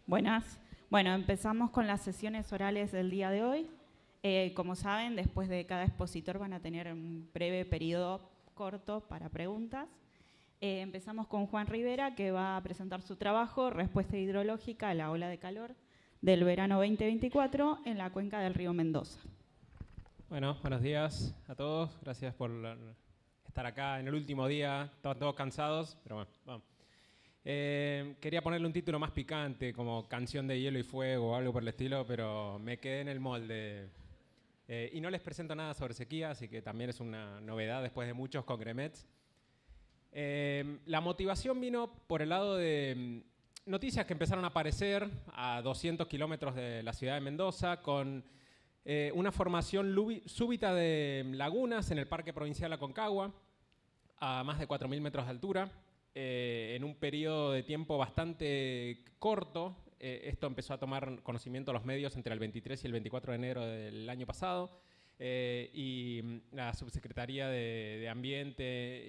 Buenas. Bueno, empezamos con las sesiones orales del día de hoy. Como saben, después de cada expositor van a tener un breve periodo corto para preguntas. Empezamos con Juan Rivera, que va a presentar su trabajo, Respuesta hidrológica a la ola de calor del verano 2024 en la cuenca del río Mendoza. Bueno, buenos días a todos. Gracias por estar acá en el último día. Estaban todos cansados, pero bueno, vamos. Quería ponerle un título más picante, como Canción de Hielo y Fuego o algo por el estilo, pero me quedé en el molde. Y no les presento nada sobre sequía, así que también es una novedad después de muchos congremets. La motivación vino por el lado de noticias que empezaron a aparecer a 200 kilómetros de la ciudad de Mendoza con una formación súbita de lagunas en el Parque Provincial Aconcagua a más de 4.000 metros de altura. En un periodo de tiempo bastante corto. Esto empezó a tomar conocimiento a los medios entre el 23 y el 24 de enero del año pasado. Y la Subsecretaría de Ambiente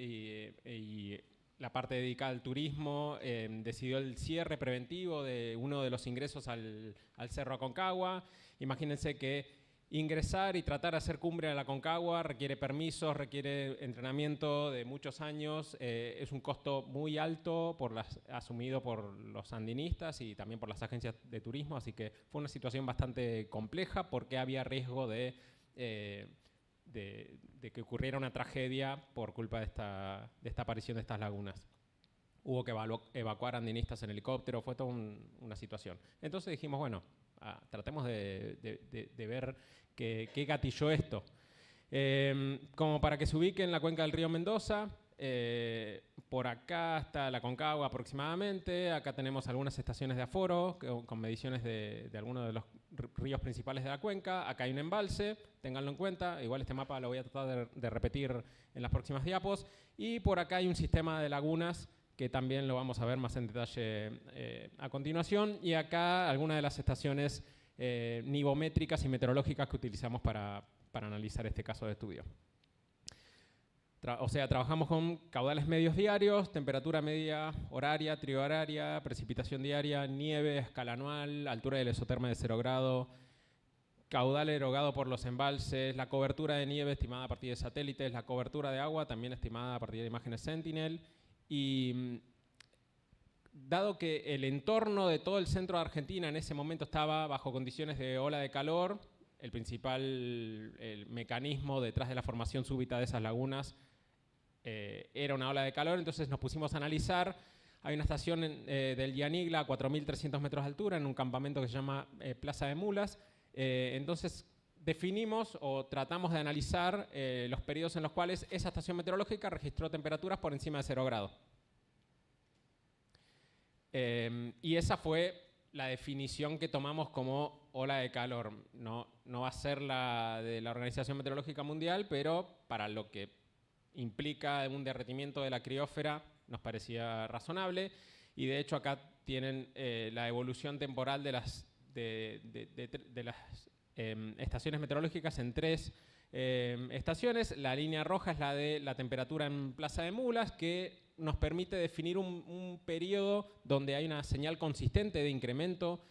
y la parte dedicada al turismo decidió el cierre preventivo de uno de los ingresos al Cerro Aconcagua. Imagínense que ingresar y tratar de hacer cumbre a la Aconcagua requiere permisos, requiere entrenamiento de muchos años, es un costo muy alto asumido por los andinistas y también por las agencias de turismo, así que fue una situación bastante compleja porque había riesgo de que ocurriera una tragedia por culpa de esta aparición de estas lagunas. Hubo que evacuar andinistas en helicóptero, fue toda una situación. Entonces dijimos, bueno, tratemos de ver qué gatilló esto. Como para que se ubique en la cuenca del río Mendoza, por acá está la Aconcagua aproximadamente, acá tenemos algunas estaciones de aforo con mediciones de algunos de los ríos principales de la cuenca, acá hay un embalse, ténganlo en cuenta, igual este mapa lo voy a tratar de repetir en las próximas diapos, y por acá hay un sistema de lagunas que también lo vamos a ver más en detalle a continuación, y acá algunas de las estaciones nivométricas y meteorológicas que utilizamos para analizar este caso de estudio. O sea, trabajamos con caudales medios diarios, temperatura media horaria, triohoraria, precipitación diaria, nieve, escala anual, altura del isoterma de 0 grado, caudal erogado por los embalses, la cobertura de nieve estimada a partir de satélites, la cobertura de agua también estimada a partir de imágenes Sentinel. Y dado que el entorno de todo el centro de Argentina en ese momento estaba bajo condiciones de ola de calor, el principal mecanismo detrás de la formación súbita de esas lagunas era una ola de calor, entonces nos pusimos a analizar. Hay una estación del Yanigla a 4.300 metros de altura en un campamento que se llama Plaza de Mulas. Entonces definimos o tratamos de analizar los periodos en los cuales esa estación meteorológica registró temperaturas por encima de 0 grado. Y esa fue la definición que tomamos como ola de calor. No va a ser la de la Organización Meteorológica Mundial, pero para lo que implica un derretimiento de la criósfera nos parecía razonable. Y de hecho acá tienen la evolución temporal de las estaciones meteorológicas en 3 estaciones. La línea roja es la de la temperatura en Plaza de Mulas, que nos permite definir un periodo donde hay una señal consistente de incremento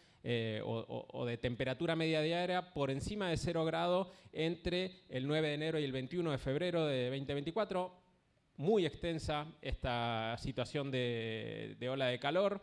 o de temperatura media diaria por encima de 0 grado entre el 9 de enero y el 21 de febrero de 2024. Muy extensa esta situación de ola de calor.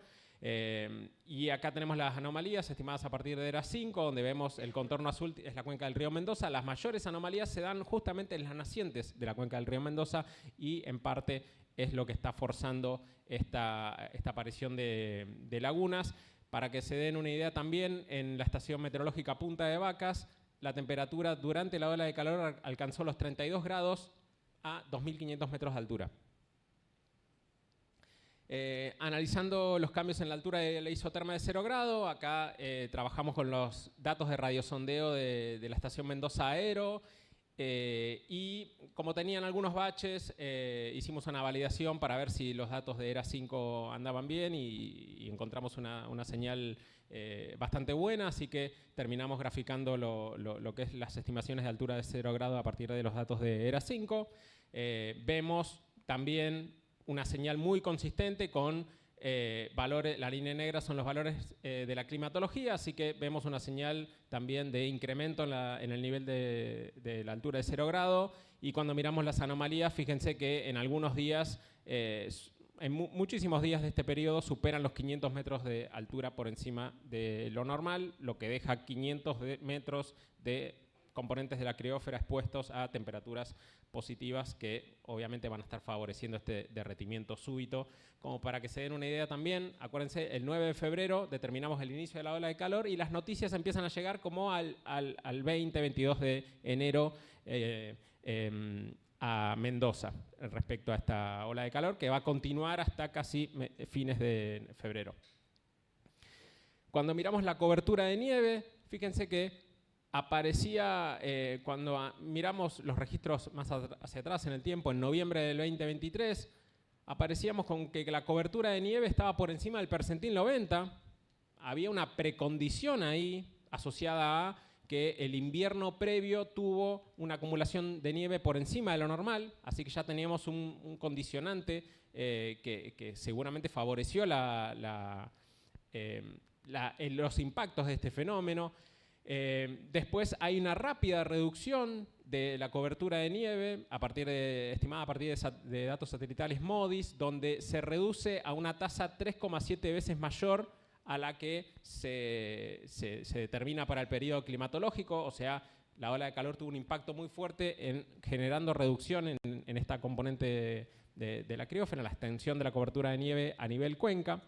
Y acá tenemos las anomalías estimadas a partir de ERA 5, donde vemos el contorno azul es la cuenca del río Mendoza. Las mayores anomalías se dan justamente en las nacientes de la cuenca del río Mendoza y en parte es lo que está forzando esta aparición de lagunas. Para que se den una idea también, en la estación meteorológica Punta de Vacas, la temperatura durante la ola de calor alcanzó los 32 grados a 2.500 metros de altura. Analizando los cambios en la altura de la isoterma de 0 grado, acá trabajamos con los datos de radiosondeo de la estación Mendoza Aero. Y como tenían algunos baches, hicimos una validación para ver si los datos de ERA 5 andaban bien y encontramos una señal bastante buena, así que terminamos graficando lo que es las estimaciones de altura de 0 grado a partir de los datos de ERA 5. Vemos también una señal muy consistente con valores, la línea negra son los valores de la climatología, así que vemos una señal también de incremento en el nivel de la altura de 0 grado. Y cuando miramos las anomalías, fíjense que en algunos días, en muchísimos días de este periodo, superan los 500 metros de altura por encima de lo normal, lo que deja 500 metros de componentes de la criósfera expuestos a temperaturas positivas que obviamente van a estar favoreciendo este derretimiento súbito. Como para que se den una idea también, acuérdense, el 9 de febrero determinamos el inicio de la ola de calor y las noticias empiezan a llegar como al 20-22 de enero a Mendoza respecto a esta ola de calor que va a continuar hasta casi fines de febrero. Cuando miramos la cobertura de nieve, fíjense que aparecía, cuando miramos los registros más hacia atrás en el tiempo, en noviembre del 2023, aparecíamos con que la cobertura de nieve estaba por encima del percentil 90. Había una precondición ahí asociada a que el invierno previo tuvo una acumulación de nieve por encima de lo normal, así que ya teníamos un condicionante que seguramente favoreció los impactos de este fenómeno. Después hay una rápida reducción de la cobertura de nieve estimada a partir de datos satelitales MODIS, donde se reduce a una tasa 3,7 veces mayor a la que se determina para el periodo climatológico. O sea, la ola de calor tuvo un impacto muy fuerte generando reducción en esta componente de la criósfera, la extensión de la cobertura de nieve a nivel cuenca.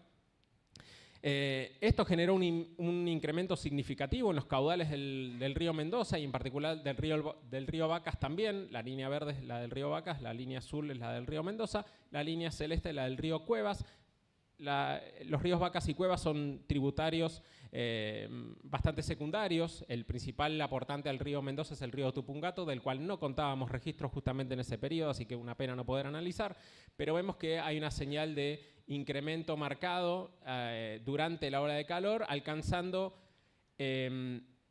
Esto generó un incremento significativo en los caudales del río Mendoza y en particular del río Vacas también. La línea verde es la del río Vacas, la línea azul es la del río Mendoza, la línea celeste es la del río Cuevas. Los ríos Vacas y Cuevas son tributarios bastante secundarios. El principal aportante al río Mendoza es el río Tupungato, del cual no contábamos registros justamente en ese periodo, así que una pena no poder analizar, pero vemos que hay una señal de incremento marcado durante la ola de calor, alcanzando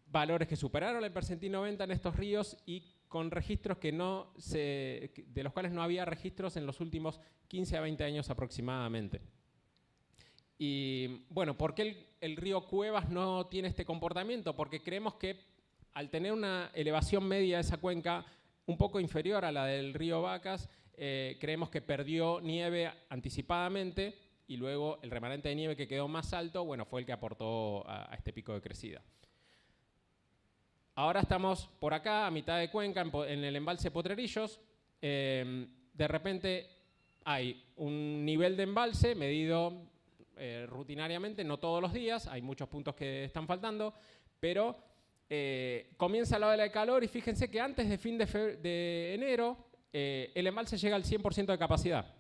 valores que superaron el percentil 90 en estos ríos y con registros de los cuales no había registros en los últimos 15 a 20 años aproximadamente. Y bueno, ¿por qué el río Cuevas no tiene este comportamiento? Porque creemos que al tener una elevación media de esa cuenca un poco inferior a la del río Vacas, creemos que perdió nieve anticipadamente y luego el remanente de nieve que quedó más alto, bueno, fue el que aportó a este pico de crecida. Ahora estamos por acá, a mitad de cuenca, en el embalse Potrerillos. De repente hay un nivel de embalse medido rutinariamente, no todos los días, hay muchos puntos que están faltando, pero comienza la ola de calor y fíjense que antes de fin de enero el embalse llega al 100% de capacidad.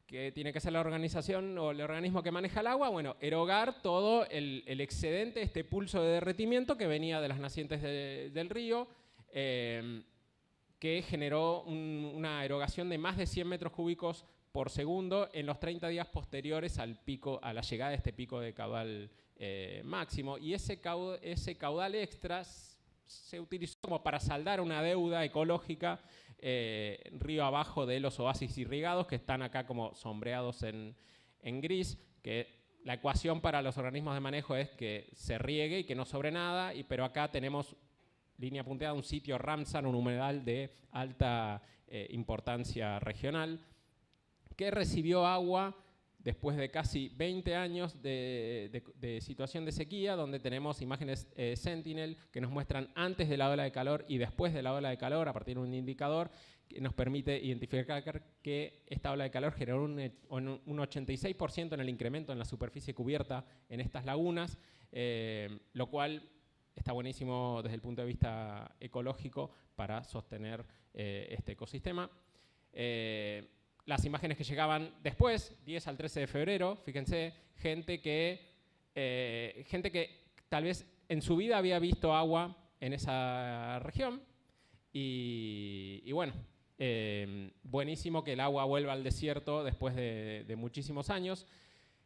¿Qué tiene que hacer la organización o el organismo que maneja el agua? Bueno, erogar todo el excedente, este pulso de derretimiento que venía de las nacientes del río, que generó una erogación de más de 100 metros cúbicos por segundo en los 30 días posteriores a la llegada de este pico de caudal máximo. Y ese caudal extra se utilizó como para saldar una deuda ecológica río abajo de los oasis irrigados que están acá como sombreados en gris, que la ecuación para los organismos de manejo es que se riegue y que no sobre nada, pero acá tenemos línea punteada, un sitio Ramsar, un humedal de alta importancia regional, que recibió agua después de casi 20 años de situación de sequía, donde tenemos imágenes Sentinel que nos muestran antes de la ola de calor y después de la ola de calor, a partir de un indicador que nos permite identificar que esta ola de calor generó un 86% en el incremento en la superficie cubierta en estas lagunas, lo cual está buenísimo desde el punto de vista ecológico para sostener este ecosistema. Las imágenes que llegaban después, 10 al 13 de febrero, fíjense, gente que tal vez en su vida había visto agua en esa región y bueno, buenísimo que el agua vuelva al desierto después de muchísimos años.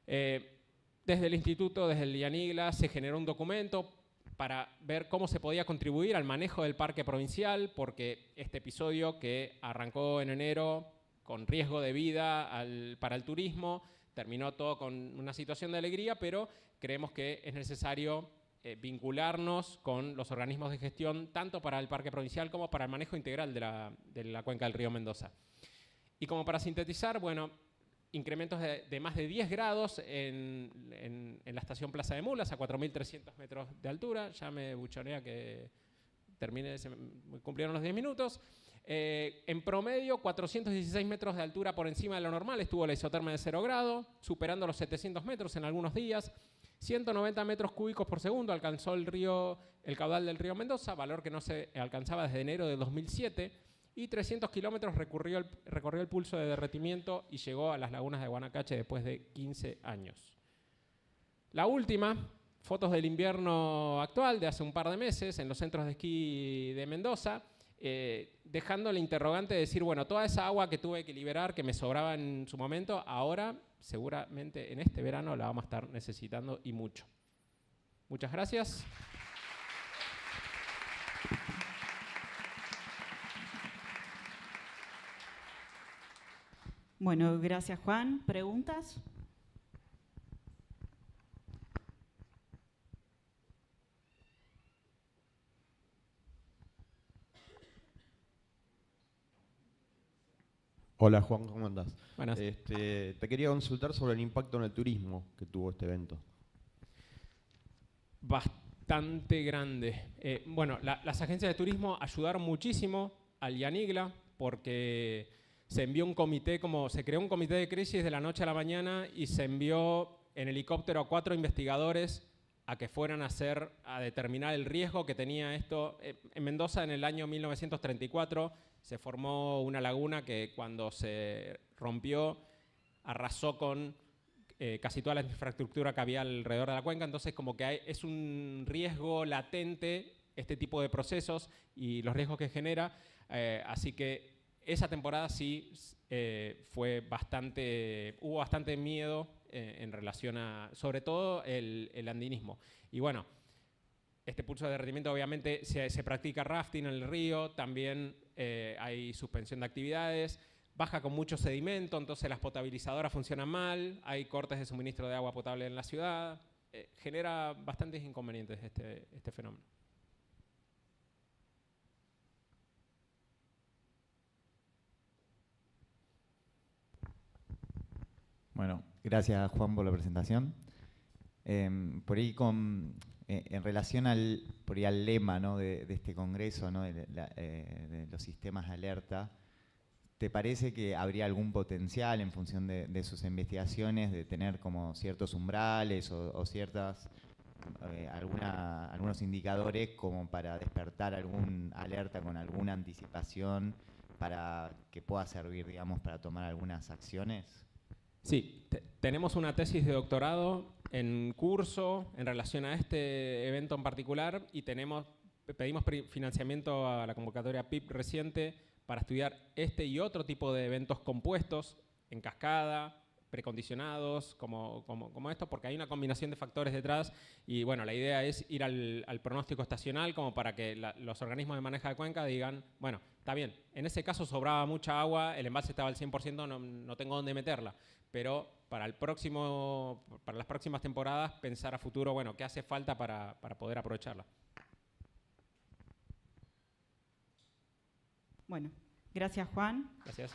Desde el instituto, desde el IANIGLA, se generó un documento para ver cómo se podía contribuir al manejo del parque provincial, porque este episodio que arrancó en enero con riesgo de vida para el turismo, terminó todo con una situación de alegría, pero creemos que es necesario vincularnos con los organismos de gestión, tanto para el Parque Provincial como para el manejo integral de la cuenca del río Mendoza. Y como para sintetizar, bueno, incrementos de más de 10 grados en la estación Plaza de Mulas, a 4.300 metros de altura. Ya me buchonea que cumplieron los 10 minutos. En promedio, 416 metros de altura por encima de lo normal estuvo la isoterma de 0 grado, superando los 700 metros en algunos días. 190 metros cúbicos por segundo alcanzó el caudal del río Mendoza, valor que no se alcanzaba desde enero de 2007, y 300 kilómetros recorrió el pulso de derretimiento y llegó a las lagunas de Guanacache después de 15 años. La última, fotos del invierno actual de hace un par de meses en los centros de esquí de Mendoza, dejando el interrogante de decir, bueno, toda esa agua que tuve que liberar, que me sobraba en su momento, ahora seguramente en este verano la vamos a estar necesitando y mucho. Muchas gracias. Bueno, gracias Juan. ¿Preguntas? Hola Juan, ¿cómo andás? Buenas. Te quería consultar sobre el impacto en el turismo que tuvo este evento. Bastante grande. Bueno, las agencias de turismo ayudaron muchísimo al Yanigla porque se envió se creó un comité de crisis de la noche a la mañana y se envió en helicóptero a 4 investigadores a que fueran a determinar el riesgo que tenía esto. En Mendoza, en el año 1934, se formó una laguna que cuando se rompió arrasó con casi toda la infraestructura que había alrededor de la cuenca. Entonces, como que es un riesgo latente este tipo de procesos y los riesgos que genera. Así que esa temporada sí hubo bastante miedo en relación a, sobre todo, el andinismo. Y bueno, este pulso de derretimiento obviamente se practica rafting en el río, también hay suspensión de actividades, baja con mucho sedimento, entonces las potabilizadoras funcionan mal, hay cortes de suministro de agua potable en la ciudad, genera bastantes inconvenientes este fenómeno. Bueno, gracias Juan por la presentación. Por ahí en relación al lema, ¿no?, de este congreso, ¿no?, de los sistemas de alerta, ¿te parece que habría algún potencial en función de sus investigaciones de tener como ciertos umbrales o ciertas algunos indicadores como para despertar algún alerta con alguna anticipación para que pueda servir, digamos, para tomar algunas acciones? Sí, tenemos una tesis de doctorado en curso en relación a este evento en particular y pedimos financiamiento a la convocatoria PIP reciente para estudiar este y otro tipo de eventos compuestos en cascada, precondicionados, como esto, porque hay una combinación de factores detrás y bueno, la idea es ir al pronóstico estacional como para que los organismos de manejo de cuenca digan, bueno, está bien, en ese caso sobraba mucha agua, el embalse estaba al 100%, no tengo dónde meterla, pero para las próximas temporadas pensar a futuro, bueno, ¿qué hace falta para poder aprovecharla? Bueno, gracias Juan. Gracias.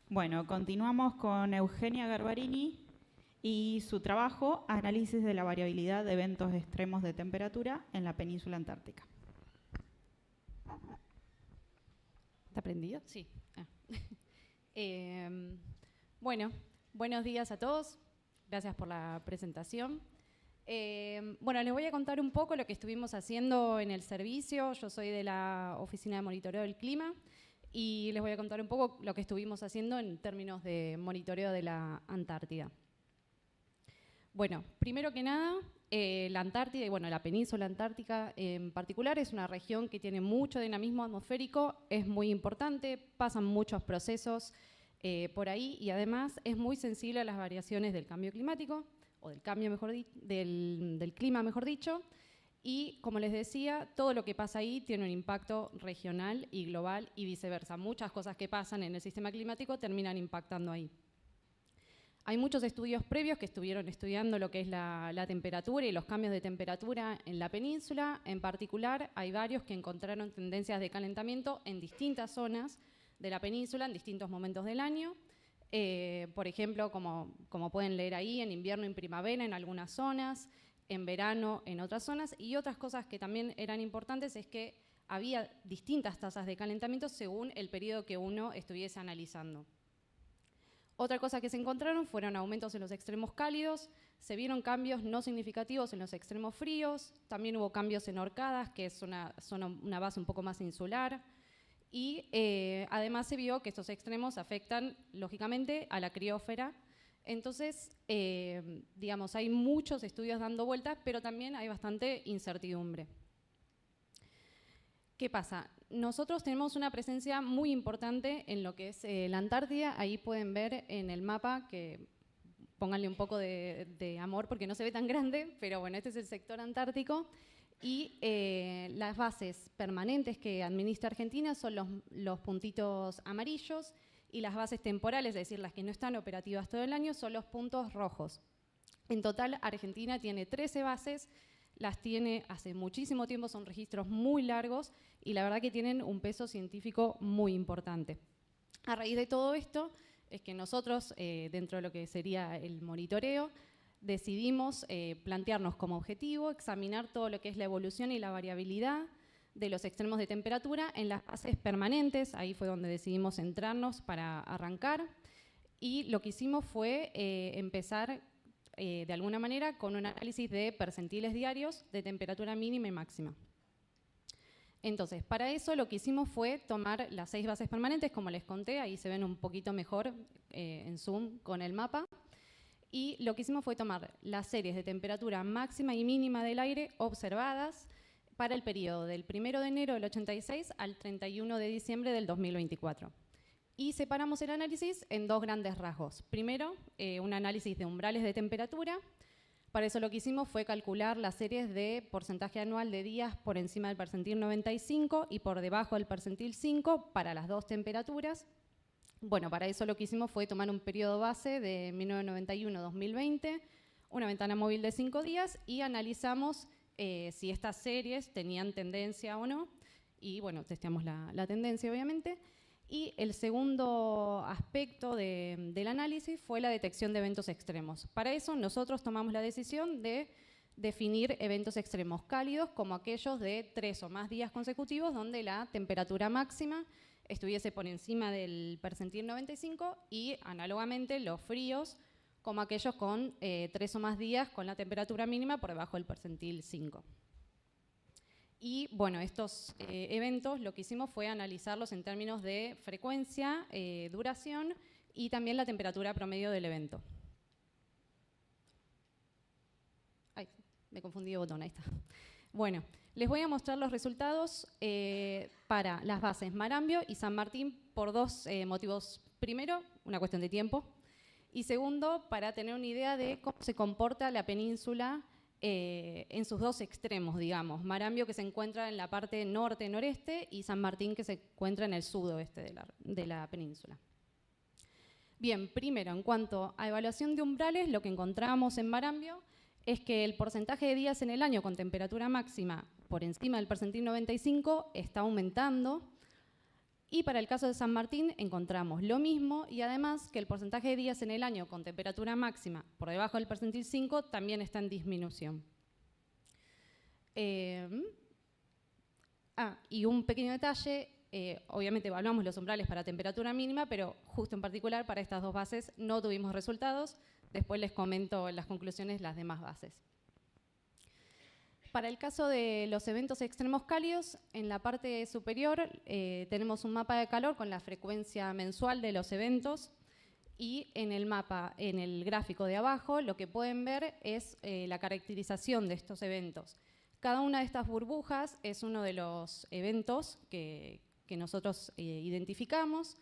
Bueno, continuamos con Eugenia Garbarini y su trabajo, análisis de la variabilidad de eventos extremos de temperatura en la península antártica. ¿Está prendido? Sí. Bueno, buenos días a todos. Gracias por la presentación. Bueno, les voy a contar un poco lo que estuvimos haciendo en el servicio. Yo soy de la Oficina de Monitoreo del Clima y les voy a contar un poco lo que estuvimos haciendo en términos de monitoreo de la Antártida. Bueno, primero que nada, la Antártida y bueno, la península antártica en particular es una región que tiene mucho dinamismo atmosférico, es muy importante, pasan muchos procesos por ahí y además es muy sensible a las variaciones del cambio climático o del cambio, del clima, mejor dicho. Y, como les decía, todo lo que pasa ahí tiene un impacto regional y global y viceversa. Muchas cosas que pasan en el sistema climático terminan impactando ahí. Hay muchos estudios previos que estuvieron estudiando lo que es la temperatura y los cambios de temperatura en la península. En particular, hay varios que encontraron tendencias de calentamiento en distintas zonas de la península en distintos momentos del año. Por ejemplo, como pueden leer ahí, en invierno y primavera en algunas zonas, en verano en otras zonas, y otras cosas que también eran importantes es que había distintas tasas de calentamiento según el periodo que uno estuviese analizando. Otra cosa que se encontraron fueron aumentos en los extremos cálidos, se vieron cambios no significativos en los extremos fríos, también hubo cambios en Orcadas, que es una base un poco más insular, y además se vio que estos extremos afectan, lógicamente, a la criósfera. Entonces, digamos, hay muchos estudios dando vueltas, pero también hay bastante incertidumbre. ¿Qué pasa? Nosotros tenemos una presencia muy importante en lo que es la Antártida. Ahí pueden ver en el mapa, que pónganle un poco de amor porque no se ve tan grande, pero bueno, este es el sector antártico. Y las bases permanentes que administra Argentina son los puntitos amarillos, y las bases temporales, es decir, las que no están operativas todo el año, son los puntos rojos. En total, Argentina tiene 13 bases, las tiene hace muchísimo tiempo, son registros muy largos y la verdad que tienen un peso científico muy importante. A raíz de todo esto es que nosotros, dentro de lo que sería el monitoreo, decidimos plantearnos como objetivo examinar todo lo que es la evolución y la variabilidad de los extremos de temperatura en las bases permanentes. Ahí fue donde decidimos centrarnos para arrancar, y lo que hicimos fue empezar de alguna manera con un análisis de percentiles diarios de temperatura mínima y máxima. Entonces, para eso lo que hicimos fue tomar las 6 bases permanentes, como les conté, ahí se ven un poquito mejor en zoom con el mapa, y lo que hicimos fue tomar las series de temperatura máxima y mínima del aire observadas para el periodo del 1 de enero del 86 al 31 de diciembre del 2024. Y separamos el análisis en 2 grandes rasgos. Primero, un análisis de umbrales de temperatura. Para eso lo que hicimos fue calcular las series de porcentaje anual de días por encima del percentil 95 y por debajo del percentil 5 para las 2 temperaturas. Bueno, para eso lo que hicimos fue tomar un periodo base de 1991-2020, una ventana móvil de 5 días, y analizamos si estas series tenían tendencia o no, y bueno, testeamos la tendencia obviamente. Y el segundo aspecto del análisis fue la detección de eventos extremos. Para eso nosotros tomamos la decisión de definir eventos extremos cálidos como aquellos de 3 o más días consecutivos donde la temperatura máxima estuviese por encima del percentil 95, y análogamente los fríos como aquellos con 3 o más días con la temperatura mínima por debajo del percentil 5. Y bueno, estos eventos lo que hicimos fue analizarlos en términos de frecuencia, duración y también la temperatura promedio del evento. Ay, me confundí de botón, ahí está. Bueno, les voy a mostrar los resultados para las bases Marambio y San Martín por 2 motivos. Primero, una cuestión de tiempo. Y segundo, para tener una idea de cómo se comporta la península en sus 2 extremos, digamos. Marambio, que se encuentra en la parte norte-noreste, y San Martín, que se encuentra en el sudoeste de la península. Bien, primero, en cuanto a evaluación de umbrales, lo que encontramos en Marambio es que el porcentaje de días en el año con temperatura máxima por encima del percentil 95 está aumentando. Y para el caso de San Martín encontramos lo mismo, y además que el porcentaje de días en el año con temperatura máxima por debajo del percentil 5 también está en disminución. Y un pequeño detalle, obviamente evaluamos los umbrales para temperatura mínima, pero justo en particular para estas 2 bases no tuvimos resultados. Después les comento en las conclusiones las demás bases. Para el caso de los eventos extremos cálidos, en la parte superior tenemos un mapa de calor con la frecuencia mensual de los eventos, y en el mapa, en el gráfico de abajo, lo que pueden ver es la caracterización de estos eventos. Cada una de estas burbujas es uno de los eventos que nosotros identificamos.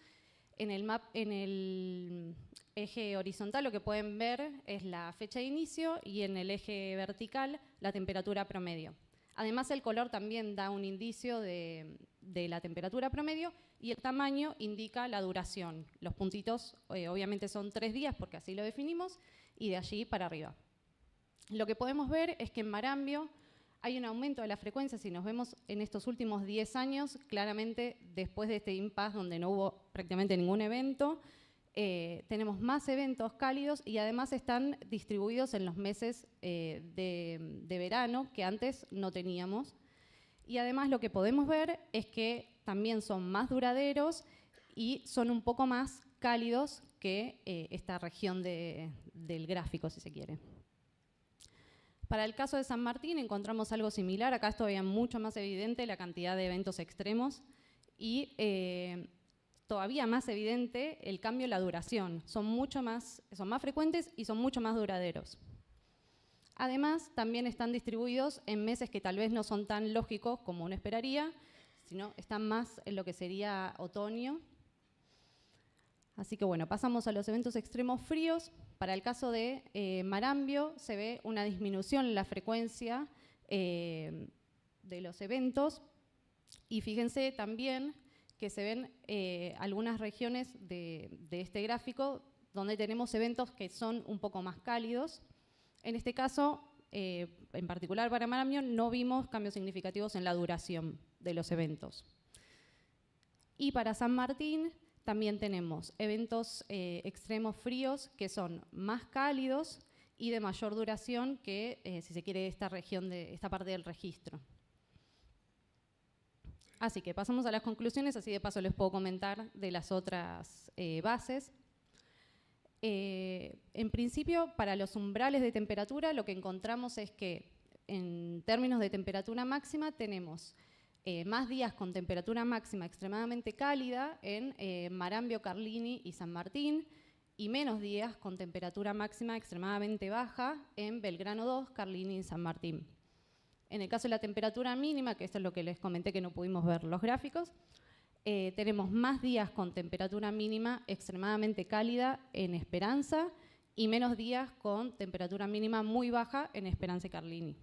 En el eje horizontal lo que pueden ver es la fecha de inicio, y en el eje vertical la temperatura promedio. Además, el color también da un indicio de la temperatura promedio y el tamaño indica la duración. Los puntitos obviamente son 3 días porque así lo definimos y de allí para arriba. Lo que podemos ver es que en Marambio hay un aumento de la frecuencia. Si nos vemos en estos últimos 10 años, claramente después de este impasse donde no hubo prácticamente ningún evento, tenemos más eventos cálidos y además están distribuidos en los meses de verano que antes no teníamos. Y además lo que podemos ver es que también son más duraderos y son un poco más cálidos que esta región del gráfico, si se quiere. Para el caso de San Martín encontramos algo similar. Acá es todavía mucho más evidente la cantidad de eventos extremos y todavía más evidente el cambio en la duración. Son más frecuentes y son mucho más duraderos. Además, también están distribuidos en meses que tal vez no son tan lógicos como uno esperaría, sino están más en lo que sería otoño. Así que bueno, pasamos a los eventos extremos fríos. Para el caso de Marambio se ve una disminución en la frecuencia de los eventos y fíjense también que se ven algunas regiones de este gráfico donde tenemos eventos que son un poco más cálidos. En este caso, en particular para Marambio, no vimos cambios significativos en la duración de los eventos. Y para San Martín también tenemos eventos extremos fríos que son más cálidos y de mayor duración que, si se quiere, esta parte del registro. Así que pasamos a las conclusiones, así de paso les puedo comentar de las otras bases. En principio, para los umbrales de temperatura, lo que encontramos es que en términos de temperatura máxima tenemos más días con temperatura máxima extremadamente cálida en Marambio, Carlini y San Martín y menos días con temperatura máxima extremadamente baja en Belgrano 2, Carlini y San Martín. En el caso de la temperatura mínima, que esto es lo que les comenté que no pudimos ver los gráficos, tenemos más días con temperatura mínima extremadamente cálida en Esperanza y menos días con temperatura mínima muy baja en Esperanza y Carlini.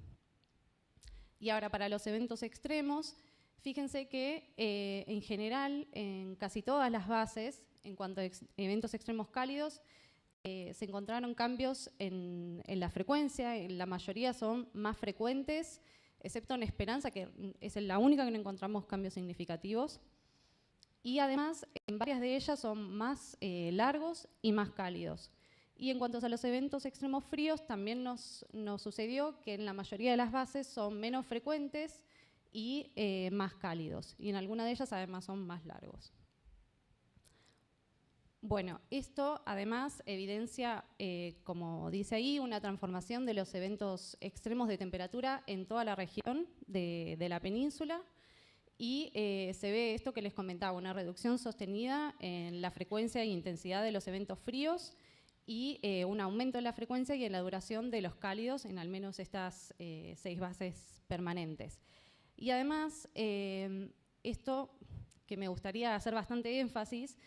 Y ahora para los eventos extremos, fíjense que en general en casi todas las bases, en cuanto a eventos extremos cálidos, se encontraron cambios en la frecuencia, en la mayoría son más frecuentes, excepto en Esperanza, que es la única que no encontramos cambios significativos. Y además, en varias de ellas son más largos y más cálidos. Y en cuanto a los eventos extremos fríos, también nos sucedió que en la mayoría de las bases son menos frecuentes y más cálidos. Y en alguna de ellas además son más largos. Bueno, esto además evidencia, como dice ahí, una transformación de los eventos extremos de temperatura en toda la región de la península y se ve esto que les comentaba, una reducción sostenida en la frecuencia e intensidad de los eventos fríos y un aumento en la frecuencia y en la duración de los cálidos en al menos estas 6 bases permanentes. Y además, esto que me gustaría hacer bastante énfasis,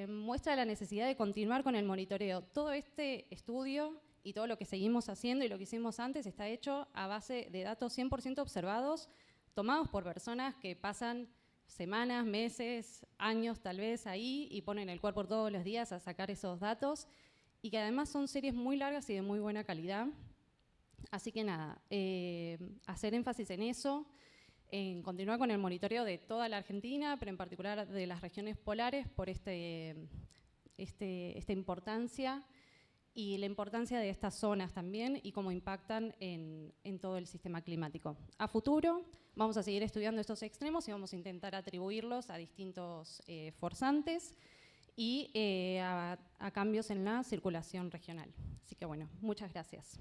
muestra la necesidad de continuar con el monitoreo. Todo este estudio y todo lo que seguimos haciendo y lo que hicimos antes está hecho a base de datos 100% observados, tomados por personas que pasan semanas, meses, años tal vez ahí y ponen el cuerpo todos los días a sacar esos datos y que además son series muy largas y de muy buena calidad. Así que nada, hacer énfasis en eso, en continuar con el monitoreo de toda la Argentina, pero en particular de las regiones polares por esta importancia y la importancia de estas zonas también y cómo impactan en todo el sistema climático. A futuro vamos a seguir estudiando estos extremos y vamos a intentar atribuirlos a distintos forzantes y a cambios en la circulación regional. Así que bueno, muchas gracias.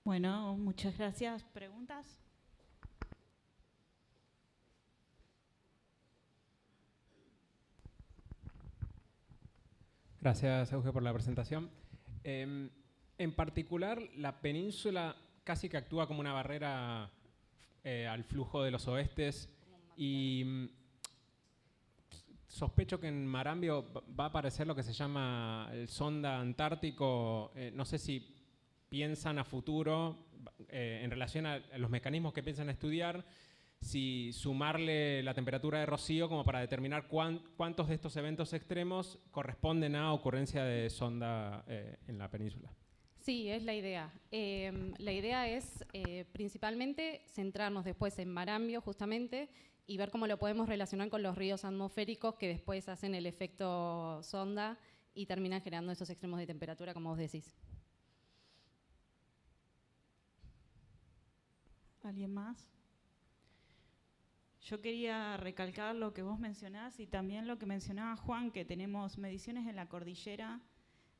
Bueno, muchas gracias. ¿Preguntas? Gracias, Euge, por la presentación. En particular, la península casi que actúa como una barrera al flujo de los oestes y sospecho que en Marambio va a aparecer lo que se llama el sonda antártico. No sé si piensan a futuro, en relación a los mecanismos que piensan estudiar, si sumarle la temperatura de rocío como para determinar cuántos de estos eventos extremos corresponden a ocurrencia de sonda en la península. Sí, es la idea. La idea es principalmente centrarnos después en Marambio, justamente, y ver cómo lo podemos relacionar con los ríos atmosféricos que después hacen el efecto sonda y terminan generando esos extremos de temperatura, como vos decís. ¿Alguien más? Yo quería recalcar lo que vos mencionás y también lo que mencionaba Juan, que tenemos mediciones en la cordillera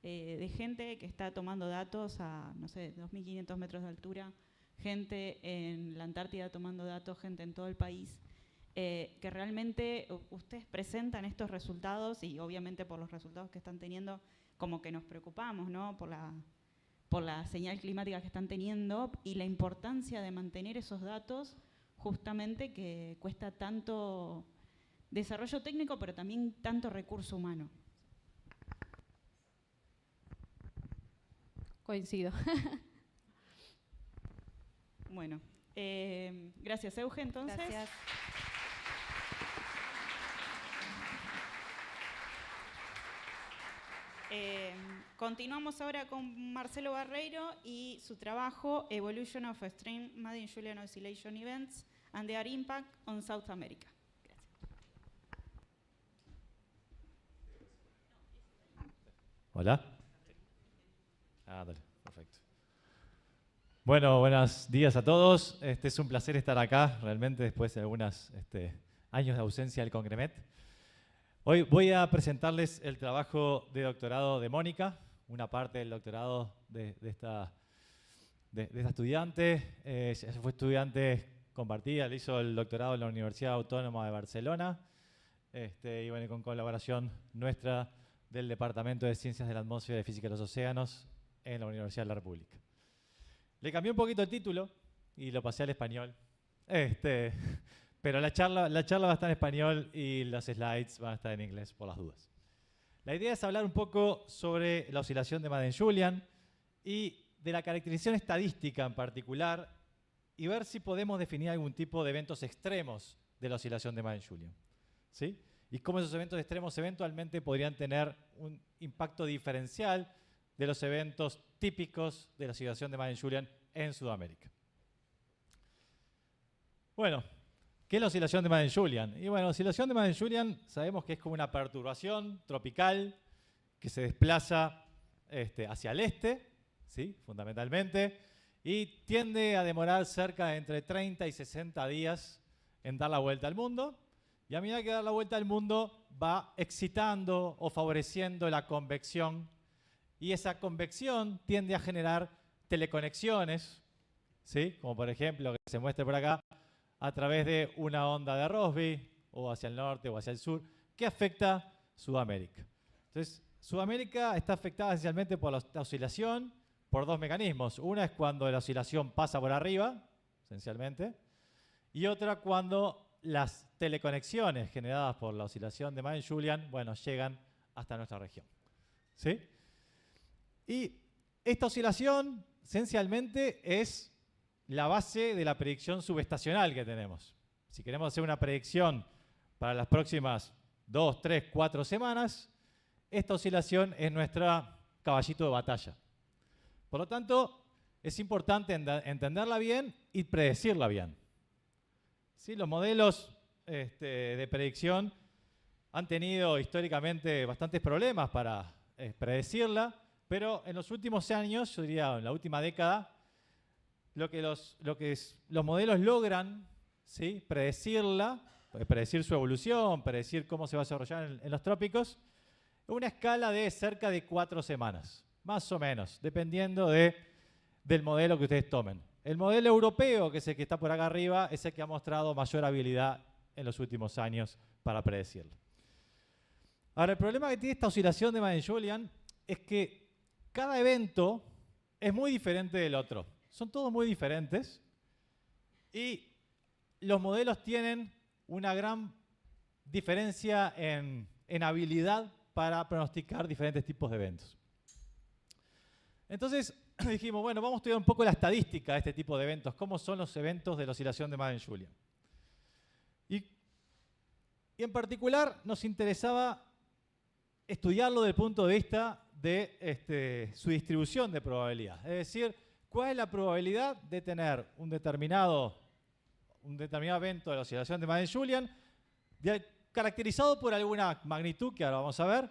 de gente que está tomando datos a, no sé, 2.500 metros de altura, gente en la Antártida tomando datos, gente en todo el país, que realmente ustedes presentan estos resultados y obviamente por los resultados que están teniendo, como que nos preocupamos, ¿no? Por la señal climática que están teniendo y la importancia de mantener esos datos, justamente que cuesta tanto desarrollo técnico, pero también tanto recurso humano. Coincido. Bueno, gracias Euge, entonces. Gracias. Continuamos ahora con Marcelo Barreiro y su trabajo Evolution of Extreme Madden-Julian Oscillation Events and their Impact on South America. Gracias. Hola. Dale, perfecto. Bueno, buenos días a todos. Es un placer estar acá, realmente, después de algunos años de ausencia del Congremet. Hoy voy a presentarles el trabajo de doctorado de Mónica, una parte del doctorado de esta estudiante. Ella fue estudiante compartida, le hizo el doctorado en la Universidad Autónoma de Barcelona, y bueno, con colaboración nuestra del Departamento de Ciencias de la Atmósfera y de Física de los Océanos en la Universidad de la República. Le cambié un poquito el título y lo pasé al español. Pero la charla va a estar en español y los slides van a estar en inglés por las dudas. La idea es hablar un poco sobre la oscilación de Madden-Julian y de la caracterización estadística en particular y ver si podemos definir algún tipo de eventos extremos de la oscilación de Madden-Julian, ¿sí? Y cómo esos eventos extremos eventualmente podrían tener un impacto diferencial de los eventos típicos de la oscilación de Madden-Julian en Sudamérica. Bueno, ¿qué es la oscilación de Madden-Julian? Y bueno, la oscilación de Madden-Julian sabemos que es como una perturbación tropical que se desplaza hacia el este, ¿sí? Fundamentalmente, y tiende a demorar cerca de entre 30 y 60 días en dar la vuelta al mundo. Y a medida que da la vuelta al mundo va excitando o favoreciendo la convección. Y esa convección tiende a generar teleconexiones, ¿sí? Como por ejemplo, que se muestre por acá, a través de una onda de Rossby, o hacia el norte o hacia el sur, que afecta Sudamérica. Entonces, Sudamérica está afectada esencialmente por la oscilación por dos mecanismos. Una es cuando la oscilación pasa por arriba, esencialmente, y otra cuando las teleconexiones generadas por la oscilación de Madden-Julian, bueno, llegan hasta nuestra región, ¿sí? Y esta oscilación, esencialmente, es la base de la predicción subestacional que tenemos. Si queremos hacer una predicción para las próximas 2, 3, 4 semanas, esta oscilación es nuestra caballito de batalla. Por lo tanto, es importante entenderla bien y predecirla bien. ¿Sí? Los modelos de predicción han tenido históricamente bastantes problemas para predecirla, pero en los últimos años, yo diría en la última década, lo que los modelos logran, ¿sí? Predecirla, predecir su evolución, predecir cómo se va a desarrollar en los trópicos, en una escala de cerca de 4 semanas, más o menos, dependiendo del modelo que ustedes tomen. El modelo europeo, que es el que está por acá arriba, es el que ha mostrado mayor habilidad en los últimos años para predecirlo. Ahora, el problema que tiene esta oscilación de Madden-Julian es que cada evento es muy diferente del otro. Son todos muy diferentes y los modelos tienen una gran diferencia en habilidad para pronosticar diferentes tipos de eventos. Entonces dijimos, bueno, vamos a estudiar un poco la estadística de este tipo de eventos, cómo son los eventos de la oscilación de Madden-Julian. Y en particular nos interesaba estudiarlo desde el punto de vista de su distribución de probabilidad. Es decir, cuál es la probabilidad de tener un determinado evento de la oscilación de Madden-Julian caracterizado por alguna magnitud, que ahora vamos a ver,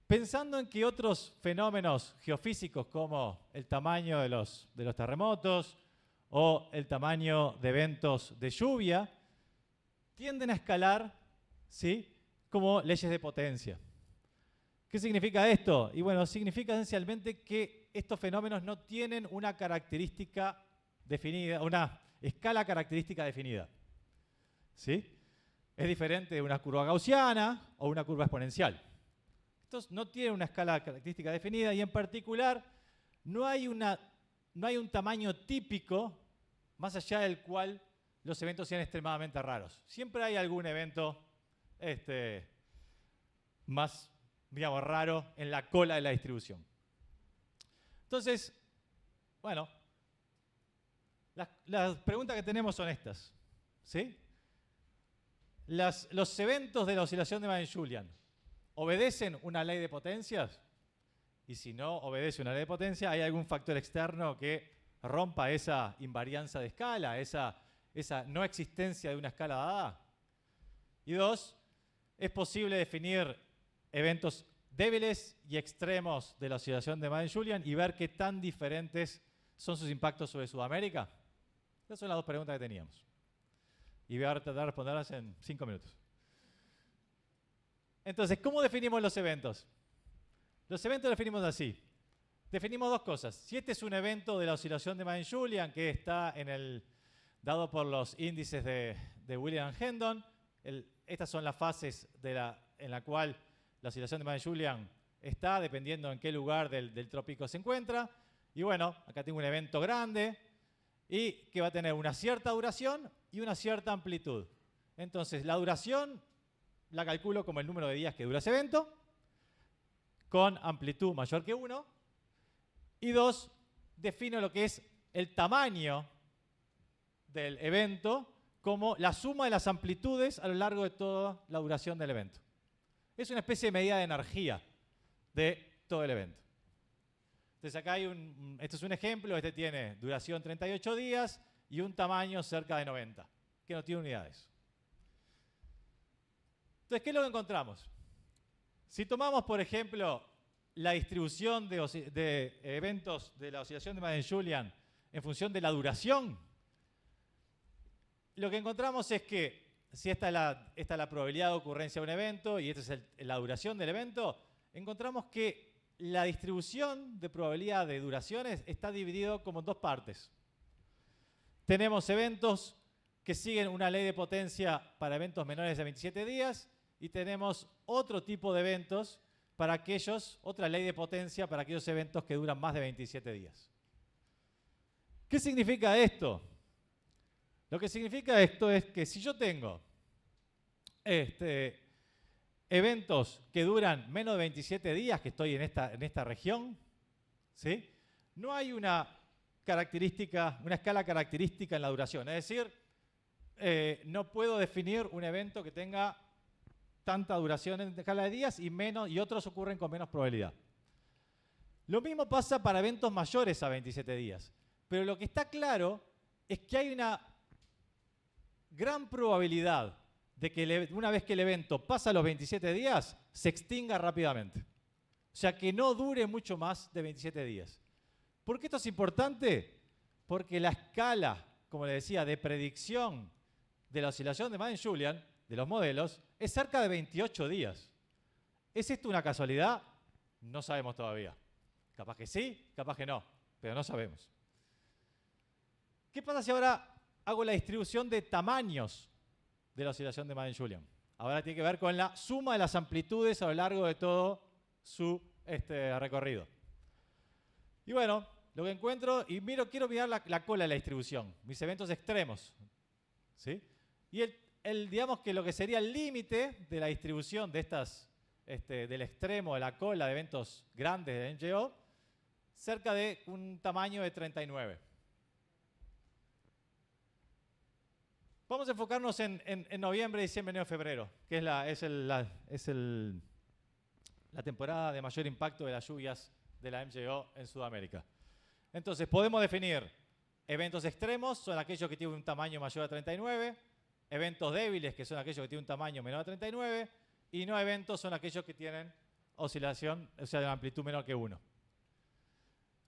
pensando en que otros fenómenos geofísicos como el tamaño de los terremotos o el tamaño de eventos de lluvia tienden a escalar, ¿sí?, como leyes de potencia. ¿Qué significa esto? Y bueno, significa esencialmente que estos fenómenos no tienen una característica definida, una escala característica definida. ¿Sí? Es diferente de una curva gaussiana o una curva exponencial. Estos no tienen una escala característica definida y en particular no hay un tamaño típico más allá del cual los eventos sean extremadamente raros. Siempre hay algún evento más, digamos, raro en la cola de la distribución. Entonces, bueno, las preguntas que tenemos son estas, ¿sí? Los eventos de la oscilación de Madden-Julian, ¿obedecen una ley de potencias? Y si no obedece una ley de potencia, ¿hay algún factor externo que rompa esa invarianza de escala, esa no existencia de una escala dada? Y dos, ¿es posible definir eventos débiles y extremos de la oscilación de Madden-Julian y ver qué tan diferentes son sus impactos sobre Sudamérica? Esas son las dos preguntas que teníamos. Y voy a tratar de responderlas en 5 minutos. Entonces, ¿cómo definimos los eventos? Los eventos los definimos así. Definimos dos cosas. Si este es un evento de la oscilación de Madden-Julian que está dado por los índices de William Hendon, estas son las fases en la cual la oscilación de Madden-Julian está, dependiendo en qué lugar del trópico se encuentra. Y bueno, acá tengo un evento grande y que va a tener una cierta duración y una cierta amplitud. Entonces, la duración la calculo como el número de días que dura ese evento, con amplitud mayor que 1. Y 2, defino lo que es el tamaño del evento como la suma de las amplitudes a lo largo de toda la duración del evento. Es una especie de medida de energía de todo el evento. Entonces acá hay este es un ejemplo, este tiene duración 38 días y un tamaño cerca de 90, que no tiene unidades. Entonces, ¿qué es lo que encontramos? Si tomamos, por ejemplo, la distribución de eventos de la oscilación de Madden-Julian en función de la duración, lo que encontramos es que si esta es la probabilidad de ocurrencia de un evento y esta es la duración del evento, encontramos que la distribución de probabilidad de duraciones está dividido como en dos partes. Tenemos eventos que siguen una ley de potencia para eventos menores de 27 días y tenemos otro tipo de eventos para otra ley de potencia para aquellos eventos que duran más de 27 días. ¿Qué significa esto? Lo que significa esto es que si yo tengo eventos que duran menos de 27 días, que estoy en esta región, ¿sí?, no hay una escala característica en la duración. Es decir, no puedo definir un evento que tenga tanta duración en escala de días y otros ocurren con menos probabilidad. Lo mismo pasa para eventos mayores a 27 días. Pero lo que está claro es que hay una gran probabilidad de que una vez que el evento pasa los 27 días, se extinga rápidamente. O sea, que no dure mucho más de 27 días. ¿Por qué esto es importante? Porque la escala, como le decía, de predicción de la oscilación de Madden-Julian, de los modelos, es cerca de 28 días. ¿Es esto una casualidad? No sabemos todavía. Capaz que sí, capaz que no, pero no sabemos. ¿Qué pasa si ahora hago la distribución de tamaños de la oscilación de Madden-Julian? Ahora tiene que ver con la suma de las amplitudes a lo largo de todo su recorrido. Y bueno, lo que encuentro, quiero mirar la cola de la distribución, mis eventos extremos, ¿sí? Y digamos que lo que sería el límite de la distribución de estas, del extremo de la cola de eventos grandes de MJO, cerca de un tamaño de 39. Vamos a enfocarnos en noviembre, diciembre, enero, febrero, que es la temporada de mayor impacto de las lluvias de la MJO en Sudamérica. Entonces, podemos definir eventos extremos, son aquellos que tienen un tamaño mayor a 39, eventos débiles, que son aquellos que tienen un tamaño menor a 39, y no eventos son aquellos que tienen oscilación, o sea, de amplitud menor que 1.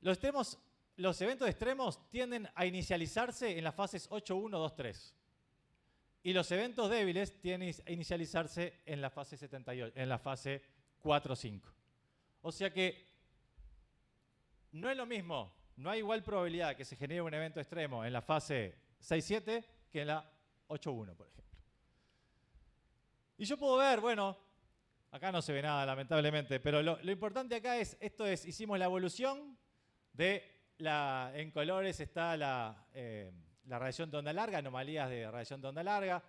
Los eventos extremos tienden a inicializarse en las fases 8.1, 2.3. Y los eventos débiles tienden a inicializarse en la fase 78, en la fase 4.5. O sea que no es lo mismo, no hay igual probabilidad que se genere un evento extremo en la fase 6.7 que en la 8.1, por ejemplo. Y yo puedo ver, bueno, acá no se ve nada lamentablemente, pero lo importante acá es, hicimos la evolución en colores está la radiación de onda larga, anomalías de radiación de onda larga,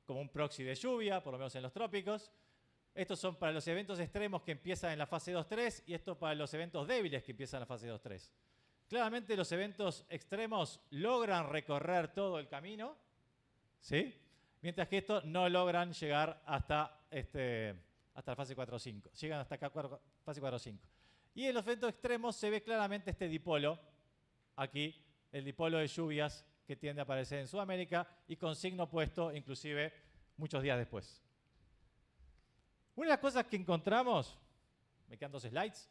como un proxy de lluvia, por lo menos en los trópicos. Estos son para los eventos extremos que empiezan en la fase 2.3 y esto para los eventos débiles que empiezan en la fase 2.3. Claramente los eventos extremos logran recorrer todo el camino, ¿sí? Mientras que estos no logran llegar hasta la fase 4.5. Llegan hasta acá, fase 4.5. Y en los eventos extremos se ve claramente este dipolo, aquí, el dipolo de lluvias que tiende a aparecer en Sudamérica y con signo opuesto inclusive muchos días después. Una de las cosas que encontramos, me quedan 2 slides,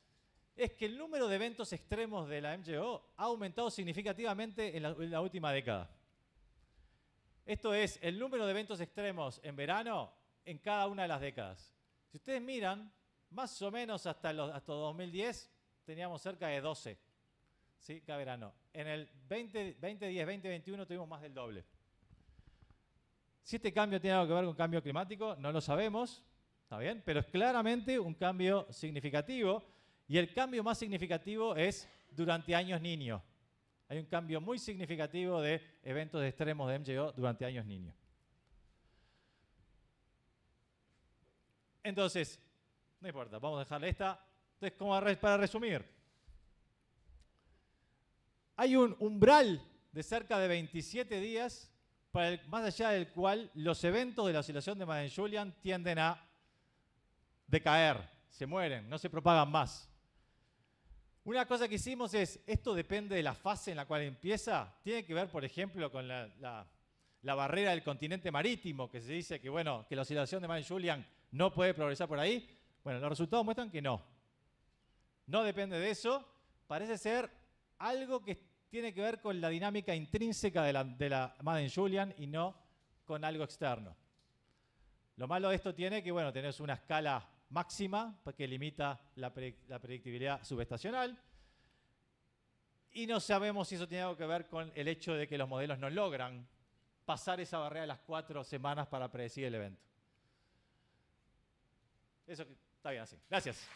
es que el número de eventos extremos de la MJO ha aumentado significativamente en la última década. Esto es el número de eventos extremos en verano en cada una de las décadas. Si ustedes miran, más o menos hasta 2010 teníamos cerca de 12, ¿sí? Cada verano. En el 2010, 2021 tuvimos más del doble. Si este cambio tiene algo que ver con cambio climático, no lo sabemos, ¿está bien? Pero es claramente un cambio significativo y el cambio más significativo es durante años niño. Hay un cambio muy significativo de eventos extremos de MJO durante años niño. Entonces, no importa, vamos a dejarle esta. Entonces, para resumir, hay un umbral de cerca de 27 días más allá del cual los eventos de la oscilación de Madden-Julian tienden a decaer, se mueren, no se propagan más. Una cosa que hicimos es, esto depende de la fase en la cual empieza, tiene que ver, por ejemplo, con la barrera del continente marítimo, que se dice que, bueno, que la oscilación de Madden-Julian no puede progresar por ahí. Bueno, los resultados muestran que no. No depende de eso. Parece ser algo que tiene que ver con la dinámica intrínseca de la Madden-Julian y no con algo externo. Lo malo de esto tiene que, bueno, tenés una escala máxima que limita la predictibilidad subestacional y no sabemos si eso tiene algo que ver con el hecho de que los modelos no logran pasar esa barrera de las 4 semanas para predecir el evento. Eso está bien así. Gracias.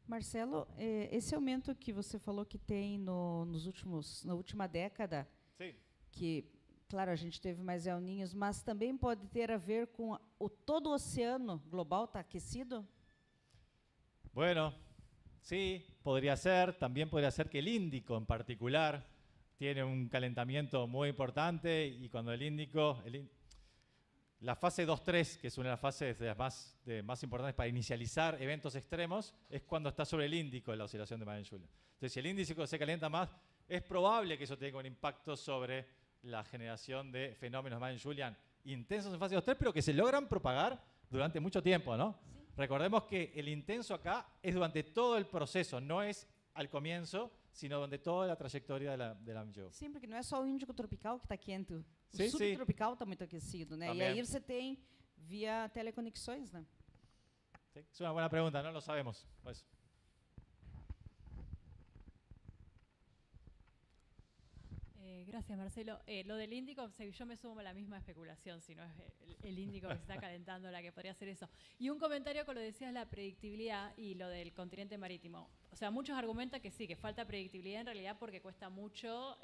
Marcelo, esse aumento que você falou que tem na última década, Sim. que, claro, a gente teve mais El Niños, mas também pode ter a ver com todo o oceano global está aquecido? Bueno, sí, podría ser. También podría ser que el Índico en particular tiene un calentamiento muy importante y cuando el Índico... La fase 2.3, que es una de las fases más importantes para inicializar eventos extremos, es cuando está sobre el Índico de la oscilación de Madden-Julian. Entonces, si el Índico se calienta más, es probable que eso tenga un impacto sobre la generación de fenómenos Madden-Julian intensos en fase 2.3, pero que se logran propagar durante mucho tiempo, ¿no? Sí. Recordemos que el intenso acá es durante todo el proceso, no es al comienzo, sino durante toda la trayectoria de la MJO. Sim, porque não é só o Índico tropical que está quente, o Sim, subtropical está muito aquecido, né? Também. E aí você tem via teleconexões, né? Sí, es una buena pregunta, no lo sabemos. Pues. Gracias, Marcelo. Lo del índico, yo me sumo a la misma especulación, si no es el índico que se está calentando la que podría hacer eso. Y un comentario con lo que decías, la predictibilidad y lo del continente marítimo. O sea, muchos argumentan que sí, que falta predictibilidad en realidad porque cuesta mucho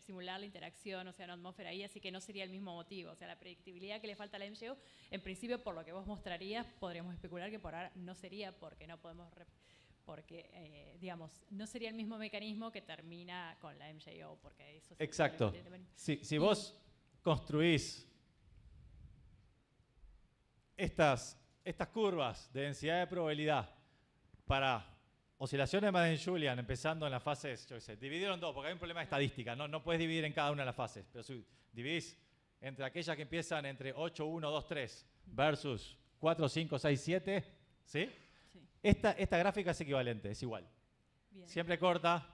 simular la interacción océano-atmósfera ahí, así que no sería el mismo motivo. O sea, la predictibilidad que le falta a la MJO, en principio, por lo que vos mostrarías, podríamos especular que por ahora no sería porque no podemos... porque, digamos, no sería el mismo mecanismo que termina con la MJO, porque eso... Exacto. Si vos construís estas curvas de densidad de probabilidad para oscilaciones de Madden-Julian, empezando en las fases, yo qué sé, dividirlo en dos, porque hay un problema de estadística, no puedes dividir en cada una de las fases, pero si dividís entre aquellas que empiezan entre 8, 1, 2, 3 versus 4, 5, 6, 7, ¿sí? Sí. Esta gráfica es equivalente, es igual. Bien. Siempre corta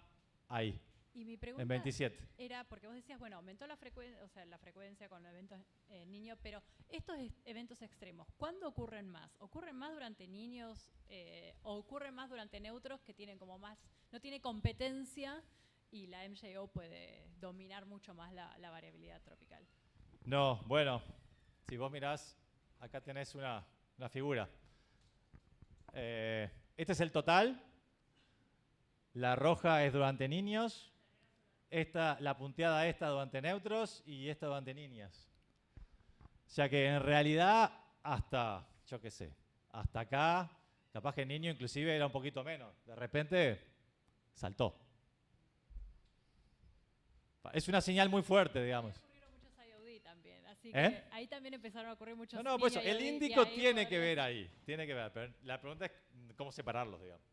ahí, Y mi pregunta en 27. era, porque vos decías, bueno, aumentó la frecuencia, o sea, la frecuencia con los eventos niños, pero estos eventos extremos, ¿cuándo ocurren más? ¿Ocurren más durante niños o ocurren más durante neutros que tienen como más, no tiene competencia y la MJO puede dominar mucho más la variabilidad tropical? No, bueno, si vos mirás, acá tenés una figura. Este es el total. La roja es durante niños. La punteada esta durante neutros y esta durante niñas. O sea que en realidad hasta, yo qué sé, hasta acá, capaz que el niño inclusive era un poquito menos. De repente saltó. Es una señal muy fuerte, digamos. Muchos IOD también, así que ahí también empezaron a ocurrir muchos. No, pues el índico tiene que ver ahí, tiene que ver, pero la pregunta es cómo separarlos, digamos.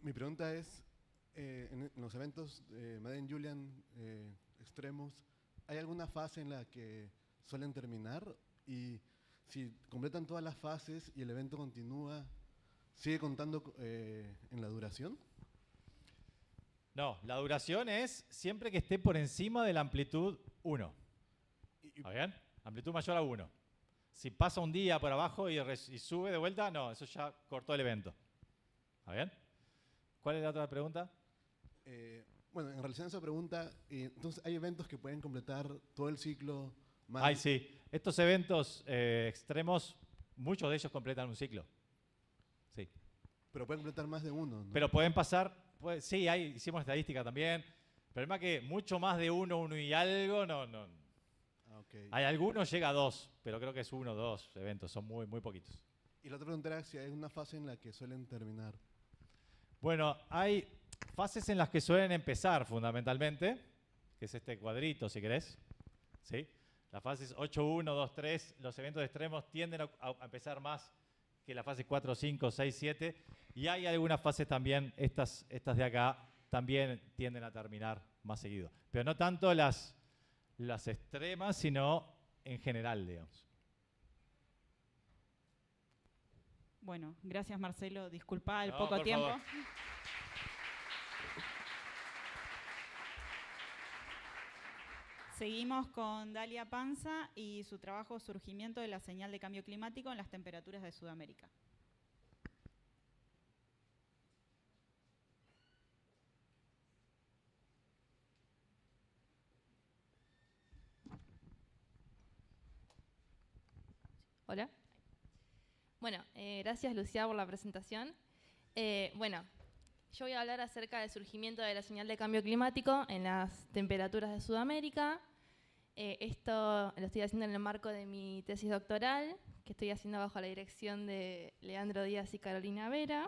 Mi pregunta es, en los eventos Madden-Julian extremos, ¿hay alguna fase en la que suelen terminar? Y si completan todas las fases y el evento continúa, ¿sigue contando en la duración? No, la duración es siempre que esté por encima de la amplitud 1. ¿Está bien? Amplitud mayor a 1. Si pasa un día por abajo y sube de vuelta, no, eso ya cortó el evento. ¿Está bien? ¿Cuál es la otra pregunta? Bueno, en relación a esa pregunta, entonces hay eventos que pueden completar todo el ciclo. Ay, sí. Estos eventos extremos, muchos de ellos completan un ciclo. Sí. Pero pueden completar más de uno, ¿no? Pero pueden pasar, sí, hicimos estadística también. Pero es más que mucho más de uno y algo, no. Okay. Hay algunos llega a 2, pero creo que es 1 o 2 eventos, son muy, muy poquitos. Y la otra pregunta era si hay una fase en la que suelen terminar. Bueno, hay fases en las que suelen empezar fundamentalmente, que es este cuadrito, si querés. ¿Sí? Las fases 8, 1, 2, 3, los eventos extremos tienden a empezar más que las fases 4, 5, 6, 7. Y hay algunas fases también, estas de acá, también tienden a terminar más seguido. Pero no tanto las extremas, sino en general, digamos. Bueno, gracias Marcelo, disculpa el No, poco por tiempo. favor. Seguimos con Dalia Panza y su trabajo Surgimiento de la señal de cambio climático en las temperaturas de Sudamérica. Hola. Bueno, gracias Lucía por la presentación. Bueno, yo voy a hablar acerca del surgimiento de la señal de cambio climático en las temperaturas de Sudamérica. Esto lo estoy haciendo en el marco de mi tesis doctoral, que estoy haciendo bajo la dirección de Leandro Díaz y Carolina Vera.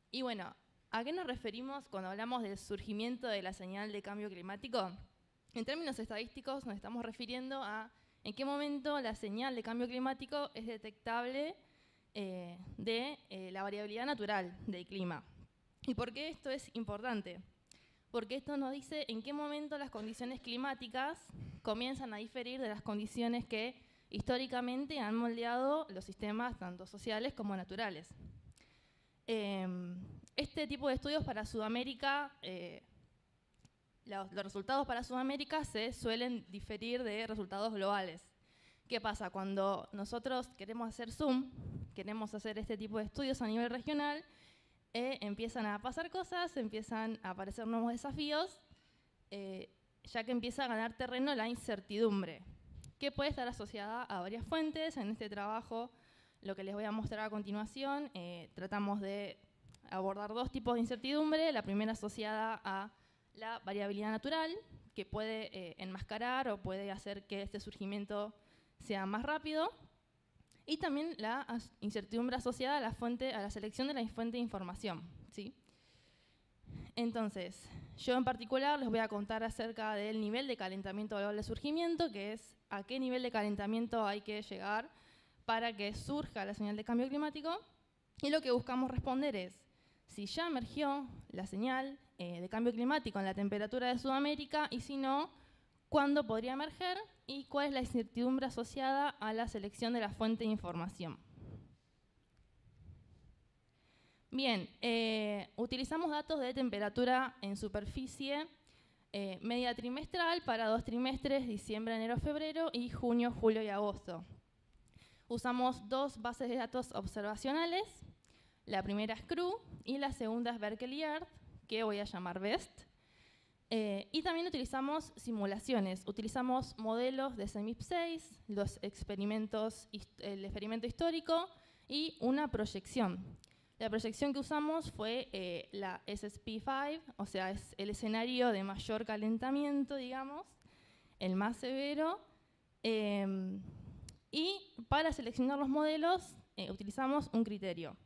Y bueno, ¿a qué nos referimos cuando hablamos del surgimiento de la señal de cambio climático? En términos estadísticos nos estamos refiriendo a en qué momento la señal de cambio climático es detectable de la variabilidad natural del clima. ¿Y por qué esto es importante? Porque esto nos dice en qué momento las condiciones climáticas comienzan a diferir de las condiciones que históricamente han moldeado los sistemas tanto sociales como naturales. Este tipo de estudios para Sudamérica, los resultados para Sudamérica se suelen diferir de resultados globales. ¿Qué pasa? Cuando nosotros queremos hacer zoom, queremos hacer este tipo de estudios a nivel regional, empiezan a pasar cosas, empiezan a aparecer nuevos desafíos, ya que empieza a ganar terreno la incertidumbre, que puede estar asociada a varias fuentes. En este trabajo, lo que les voy a mostrar a continuación, tratamos de abordar 2 tipos de incertidumbre. La primera asociada a la variabilidad natural, que puede enmascarar o puede hacer que este surgimiento sea más rápido. Y también la incertidumbre asociada a la selección de la fuente de información, ¿sí? Entonces, yo en particular les voy a contar acerca del nivel de calentamiento global de surgimiento, que es a qué nivel de calentamiento hay que llegar para que surja la señal de cambio climático. Y lo que buscamos responder es, si ya emergió la señal de cambio climático en la temperatura de Sudamérica, y si no, ¿cuándo podría emerger? Y cuál es la incertidumbre asociada a la selección de la fuente de información. Bien, utilizamos datos de temperatura en superficie media trimestral para 2 trimestres, diciembre, enero, febrero, y junio, julio y agosto. Usamos 2 bases de datos observacionales. La primera es CRU y la segunda es Berkeley Earth, que voy a llamar BEST. Y también utilizamos simulaciones. Utilizamos modelos de SEMIP6, el experimento histórico y una proyección. La proyección que usamos fue la SSP5, o sea, es el escenario de mayor calentamiento, digamos, el más severo. Y para seleccionar los modelos utilizamos un criterio.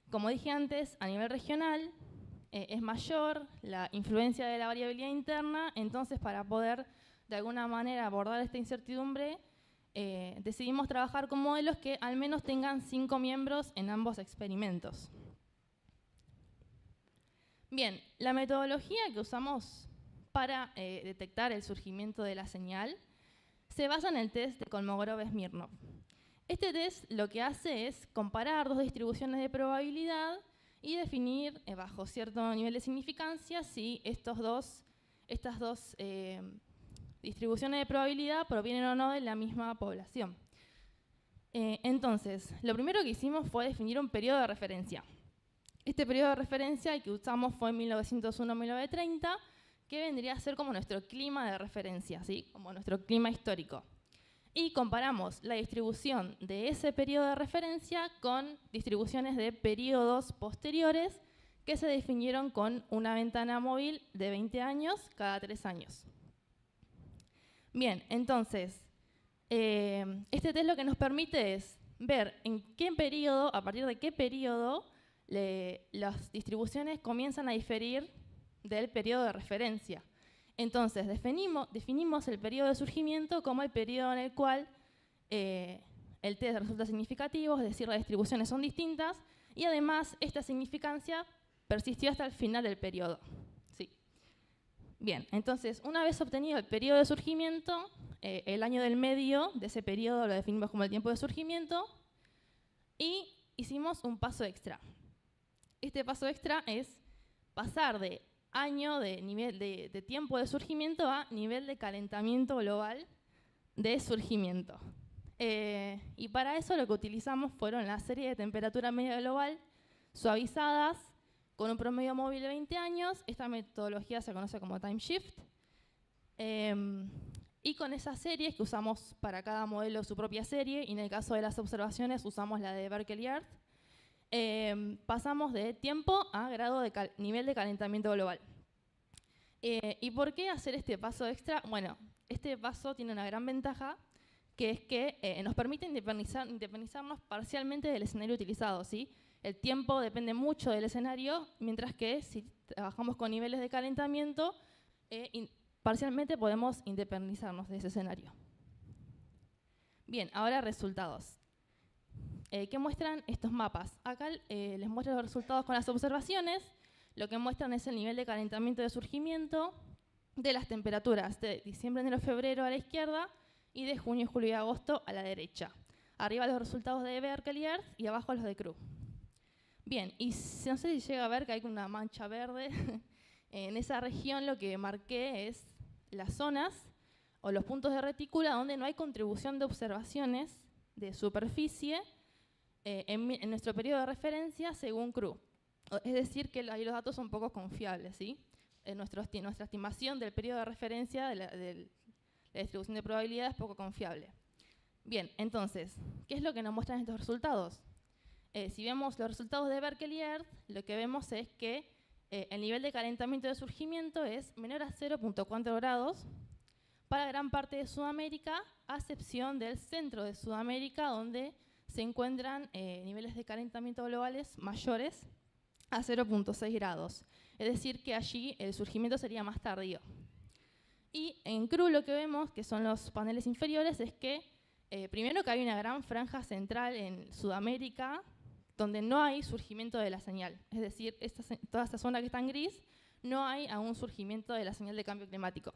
Como dije antes, a nivel regional es mayor la influencia de la variabilidad interna, entonces para poder de alguna manera abordar esta incertidumbre, decidimos trabajar con modelos que al menos tengan 5 miembros en ambos experimentos. Bien, la metodología que usamos para detectar el surgimiento de la señal se basa en el test de Kolmogorov-Smirnov. Este test lo que hace es comparar 2 distribuciones de probabilidad y definir bajo cierto nivel de significancia si estas dos distribuciones de probabilidad provienen o no de la misma población. Entonces, lo primero que hicimos fue definir un periodo de referencia. Este periodo de referencia que usamos fue en 1901-1930, que vendría a ser como nuestro clima de referencia, ¿sí? Como nuestro clima histórico. Y comparamos la distribución de ese periodo de referencia con distribuciones de periodos posteriores que se definieron con una ventana móvil de 20 años cada 3 años. Bien, entonces, este test lo que nos permite es ver en qué periodo, a partir de qué periodo, las distribuciones comienzan a diferir del periodo de referencia. Entonces, definimos el periodo de surgimiento como el periodo en el cual el test resulta significativo, es decir, las distribuciones son distintas, y además esta significancia persistió hasta el final del periodo. Sí. Bien, entonces, una vez obtenido el periodo de surgimiento, el año del medio de ese periodo lo definimos como el tiempo de surgimiento, y hicimos un paso extra. Este paso extra es pasar de año de nivel de tiempo de surgimiento a nivel de calentamiento global de surgimiento. Y para eso lo que utilizamos fueron la serie de temperatura media global suavizadas con un promedio móvil de 20 años. Esta metodología se conoce como time shift. Y con esas series que usamos para cada modelo su propia serie, y en el caso de las observaciones usamos la de Berkeley Earth, pasamos de tiempo a grado de nivel de calentamiento global. ¿Y por qué hacer este paso extra? Bueno, este paso tiene una gran ventaja, que es que nos permite independizarnos parcialmente del escenario utilizado, ¿sí? El tiempo depende mucho del escenario, mientras que si trabajamos con niveles de calentamiento, parcialmente podemos independizarnos de ese escenario. Bien, ahora resultados. ¿Qué muestran estos mapas? Acá les muestro los resultados con las observaciones. Lo que muestran es el nivel de calentamiento de surgimiento de las temperaturas de diciembre, enero, febrero a la izquierda y de junio, julio y agosto a la derecha. Arriba los resultados de Berkeley Earth y abajo los de CRU. Bien, y no sé si llega a ver que hay una mancha verde. En esa región lo que marqué es las zonas o los puntos de retícula donde no hay contribución de observaciones de superficie en nuestro periodo de referencia según CRU. Es decir, que ahí los datos son poco confiables, ¿sí? Nuestra estimación del periodo de referencia de la distribución de probabilidad es poco confiable. Bien, entonces, ¿qué es lo que nos muestran estos resultados? Si vemos los resultados de Berkeley Earth, lo que vemos es que el nivel de calentamiento de surgimiento es menor a 0.4 grados para gran parte de Sudamérica, a excepción del centro de Sudamérica, donde se encuentran niveles de calentamiento globales mayores a 0.6 grados. Es decir, que allí el surgimiento sería más tardío. Y en CRU lo que vemos, que son los paneles inferiores, es que primero que hay una gran franja central en Sudamérica donde no hay surgimiento de la señal. Es decir, toda esta zona que está en gris, no hay aún surgimiento de la señal de cambio climático.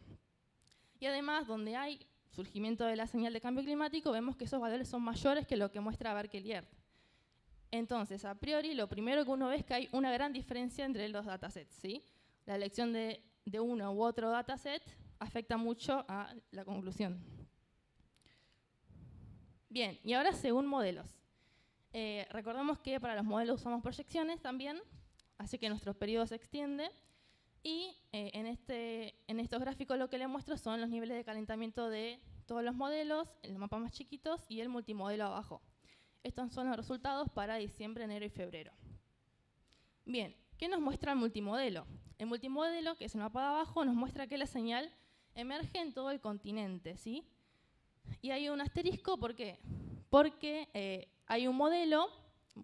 Y además, donde hay surgimiento de la señal de cambio climático, vemos que esos valores son mayores que lo que muestra Berkeley Earth. Entonces, a priori, lo primero que uno ve es que hay una gran diferencia entre los datasets, ¿sí? La elección de uno u otro dataset afecta mucho a la conclusión. Bien, y ahora según modelos. Recordemos que para los modelos usamos proyecciones también, así que nuestro periodo se extiende. Y en estos gráficos lo que les muestro son los niveles de calentamiento de todos los modelos, los mapas más chiquitos y el multimodelo abajo. Estos son los resultados para diciembre, enero y febrero. Bien, ¿qué nos muestra el multimodelo? El multimodelo, que es el mapa de abajo, nos muestra que la señal emerge en todo el continente, ¿sí? Y hay un asterisco, ¿por qué? Porque hay un modelo,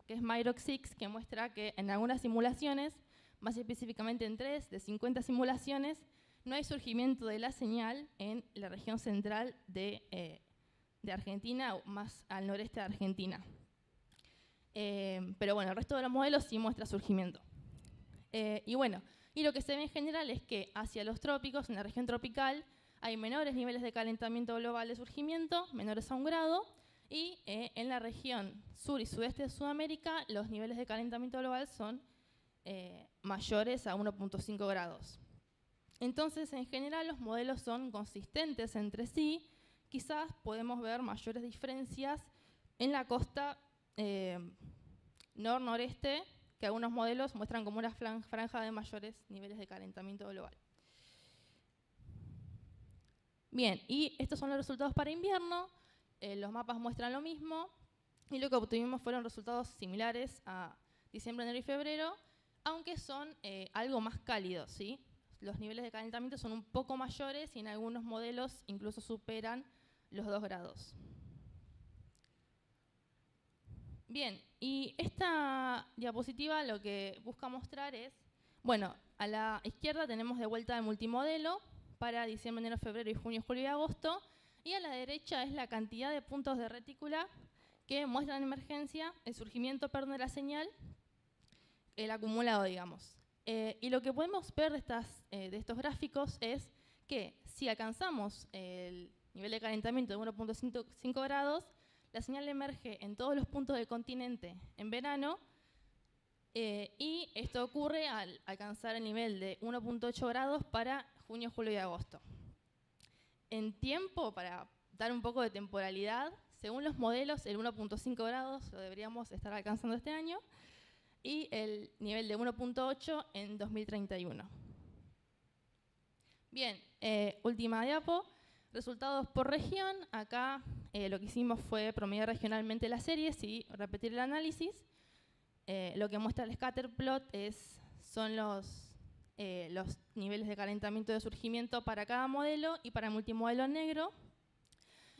que es MIROC 6, que muestra que en algunas simulaciones, más específicamente en 3 de 50 simulaciones, no hay surgimiento de la señal en la región central de Argentina, o más al noreste de Argentina. Pero bueno, el resto de los modelos sí muestra surgimiento. Y lo que se ve en general es que hacia los trópicos, en la región tropical, hay menores niveles de calentamiento global de surgimiento, menores a 1 grado, y en la región sur y sudeste de Sudamérica, los niveles de calentamiento global son mayores a 1.5 grados. Entonces, en general, los modelos son consistentes entre sí. Quizás podemos ver mayores diferencias en la costa nor-noreste, que algunos modelos muestran como una franja de mayores niveles de calentamiento global. Bien, y estos son los resultados para invierno. Los mapas muestran lo mismo. Y lo que obtuvimos fueron resultados similares a diciembre, enero y febrero, aunque son algo más cálidos, ¿sí? Los niveles de calentamiento son un poco mayores y en algunos modelos incluso superan los 2 grados. Bien, y esta diapositiva lo que busca mostrar es, bueno, a la izquierda tenemos de vuelta el multimodelo para diciembre, enero, febrero y junio, julio y agosto, y a la derecha es la cantidad de puntos de retícula que muestran en emergencia el surgimiento, perdón, de la señal, el acumulado, digamos. Y lo que podemos ver de estos gráficos es que si alcanzamos el nivel de calentamiento de 1.5 grados, la señal emerge en todos los puntos del continente en verano, y esto ocurre al alcanzar el nivel de 1.8 grados para junio, julio y agosto. En tiempo, para dar un poco de temporalidad, según los modelos, el 1.5 grados lo deberíamos estar alcanzando este año, y el nivel de 1.8 en 2031. Bien, última diapo. Resultados por región. Acá lo que hicimos fue promediar regionalmente las series y repetir el análisis. Lo que muestra el scatterplot son los niveles de calentamiento de surgimiento para cada modelo y para el multimodelo negro.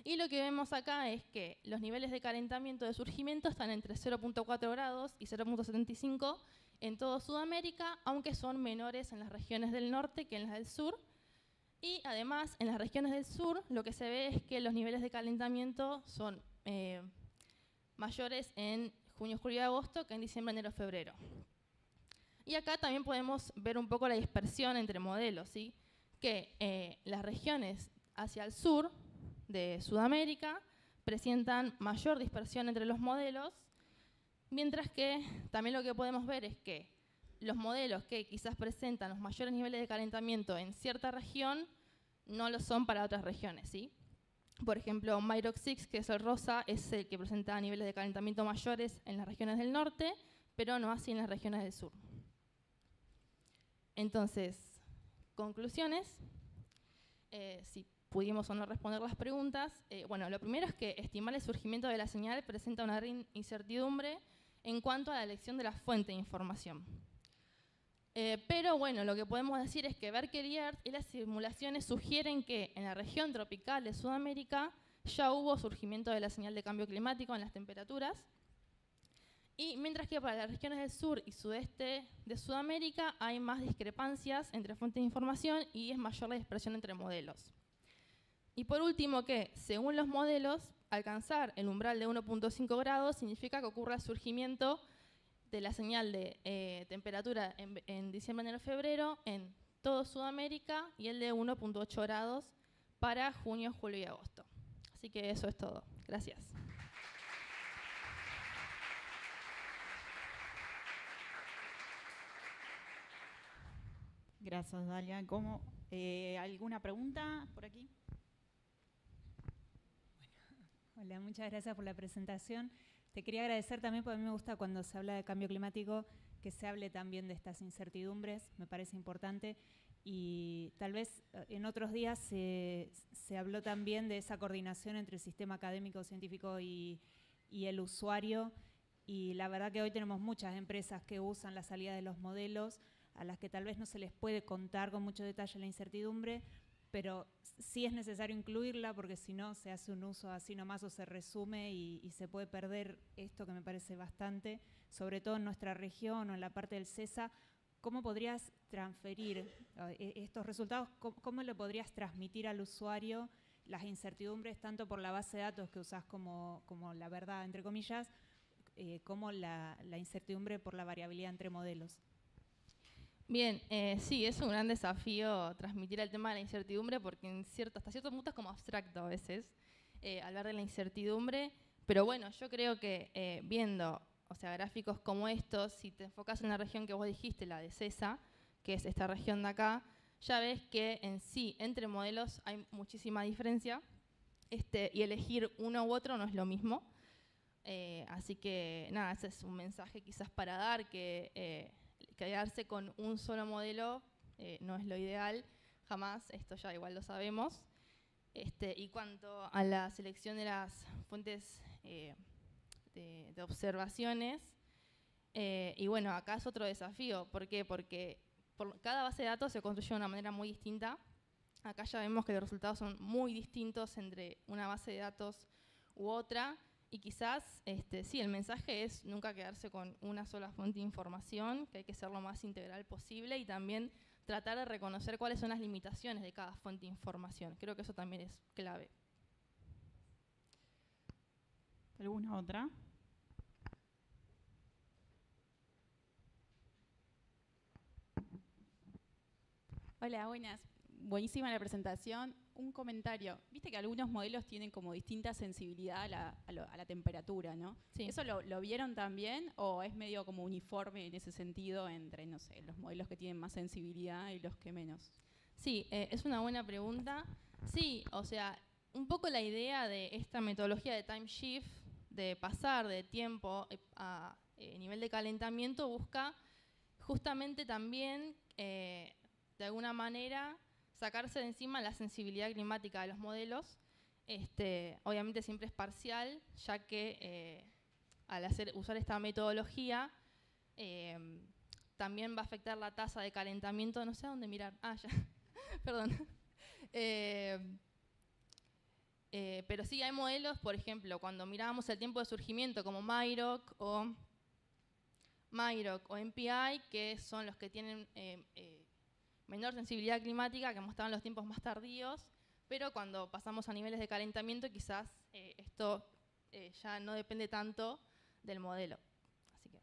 Y lo que vemos acá es que los niveles de calentamiento de surgimiento están entre 0.4 grados y 0.75 en toda Sudamérica, aunque son menores en las regiones del norte que en las del sur. Y además, en las regiones del sur, lo que se ve es que los niveles de calentamiento son mayores en junio, julio y agosto que en diciembre, enero, febrero. Y acá también podemos ver un poco la dispersión entre modelos, ¿sí? Que las regiones hacia el sur de Sudamérica presentan mayor dispersión entre los modelos, mientras que también lo que podemos ver es que los modelos que quizás presentan los mayores niveles de calentamiento en cierta región no lo son para otras regiones, ¿sí? Por ejemplo, MIROC 6, que es el rosa, es el que presenta niveles de calentamiento mayores en las regiones del norte, pero no así en las regiones del sur. Entonces, conclusiones, si pudimos o no responder las preguntas. Bueno, lo primero es que estimar el surgimiento de la señal presenta una gran incertidumbre en cuanto a la elección de la fuente de información. Pero bueno, lo que podemos decir es que Berkeley y Earth y las simulaciones sugieren que en la región tropical de Sudamérica ya hubo surgimiento de la señal de cambio climático en las temperaturas, y mientras que para las regiones del sur y sudeste de Sudamérica hay más discrepancias entre fuentes de información y es mayor la dispersión entre modelos. Y por último, que según los modelos, alcanzar el umbral de 1.5 grados significa que ocurra el surgimiento de la señal de temperatura en diciembre, enero, febrero en todo Sudamérica y el de 1.8 grados para junio, julio y agosto. Así que eso es todo. Gracias. Gracias, Dalia. ¿Alguna pregunta por aquí? Hola, muchas gracias por la presentación. Te quería agradecer también, porque a mí me gusta cuando se habla de cambio climático que se hable también de estas incertidumbres, me parece importante. Y tal vez en otros días se habló también de esa coordinación entre el sistema académico, científico y el usuario. Y la verdad que hoy tenemos muchas empresas que usan la salida de los modelos, a las que tal vez no se les puede contar con mucho detalle la incertidumbre, pero sí es necesario incluirla, porque si no se hace un uso así nomás o se resume y se puede perder esto que me parece bastante, sobre todo en nuestra región o en la parte del CESA. ¿Cómo podrías transferir estos resultados? ¿Cómo le podrías transmitir al usuario las incertidumbres, tanto por la base de datos que usás como la verdad, entre comillas, como la incertidumbre por la variabilidad entre modelos? Bien, sí, es un gran desafío transmitir el tema de la incertidumbre, porque hasta cierto punto es como abstracto a veces hablar de la incertidumbre, pero bueno, yo creo que viendo gráficos como estos, si te enfocas en la región que vos dijiste, la de CESA, que es esta región de acá, ya ves que en sí, entre modelos hay muchísima diferencia, y elegir uno u otro no es lo mismo. Así que nada, ese es un mensaje quizás para dar, que quedarse con un solo modelo no es lo ideal, jamás, esto ya igual lo sabemos. Y cuanto a la selección de las fuentes de observaciones, y bueno, acá es otro desafío. ¿Por qué? Porque por cada base de datos se construye de una manera muy distinta. Acá ya vemos que los resultados son muy distintos entre una base de datos u otra. Y quizás, sí, el mensaje es nunca quedarse con una sola fuente de información, que hay que ser lo más integral posible y también tratar de reconocer cuáles son las limitaciones de cada fuente de información. Creo que eso también es clave. ¿Alguna otra? Hola, buenas. Buenísima la presentación. Un comentario. Viste que algunos modelos tienen como distinta sensibilidad a la temperatura, ¿no? Sí. ¿Eso lo vieron también o es medio como uniforme en ese sentido entre, no sé, los modelos que tienen más sensibilidad y los que menos? Sí, es una buena pregunta. Sí, o sea, un poco la idea de esta metodología de time shift, de pasar de tiempo a nivel de calentamiento, busca justamente también, de alguna manera, sacarse de encima la sensibilidad climática de los modelos. Obviamente siempre es parcial, ya que al usar esta metodología también va a afectar la tasa de calentamiento. No sé a dónde mirar. Ah, ya. Perdón. Pero sí hay modelos, por ejemplo, cuando mirábamos el tiempo de surgimiento como MIROC o MPI, que son los que tienen menor sensibilidad climática, que mostraban los tiempos más tardíos, pero cuando pasamos a niveles de calentamiento quizás esto ya no depende tanto del modelo. Así que.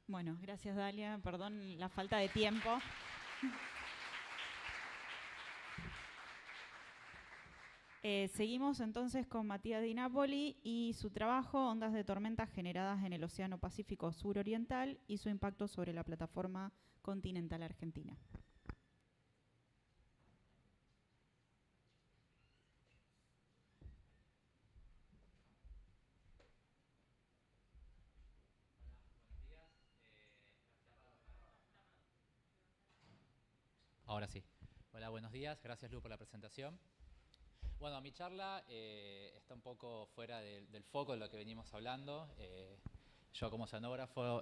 Bueno, gracias Dalia, perdón la falta de tiempo. Seguimos entonces con Matías Di Napoli y su trabajo, Ondas de tormentas generadas en el Océano Pacífico Suroriental y su impacto sobre la plataforma continental argentina. Ahora sí. Hola, buenos días. Gracias, Lu, por la presentación. Bueno, mi charla está un poco fuera del foco de lo que venimos hablando. Yo como oceanógrafo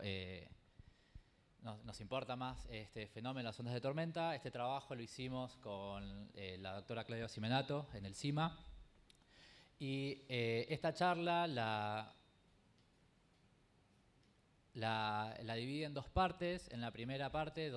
nos importa más este fenómeno, las ondas de tormenta. Este trabajo lo hicimos con la doctora Claudia Simenato en el CIMA. Y esta charla la dividí en dos partes. En la primera parte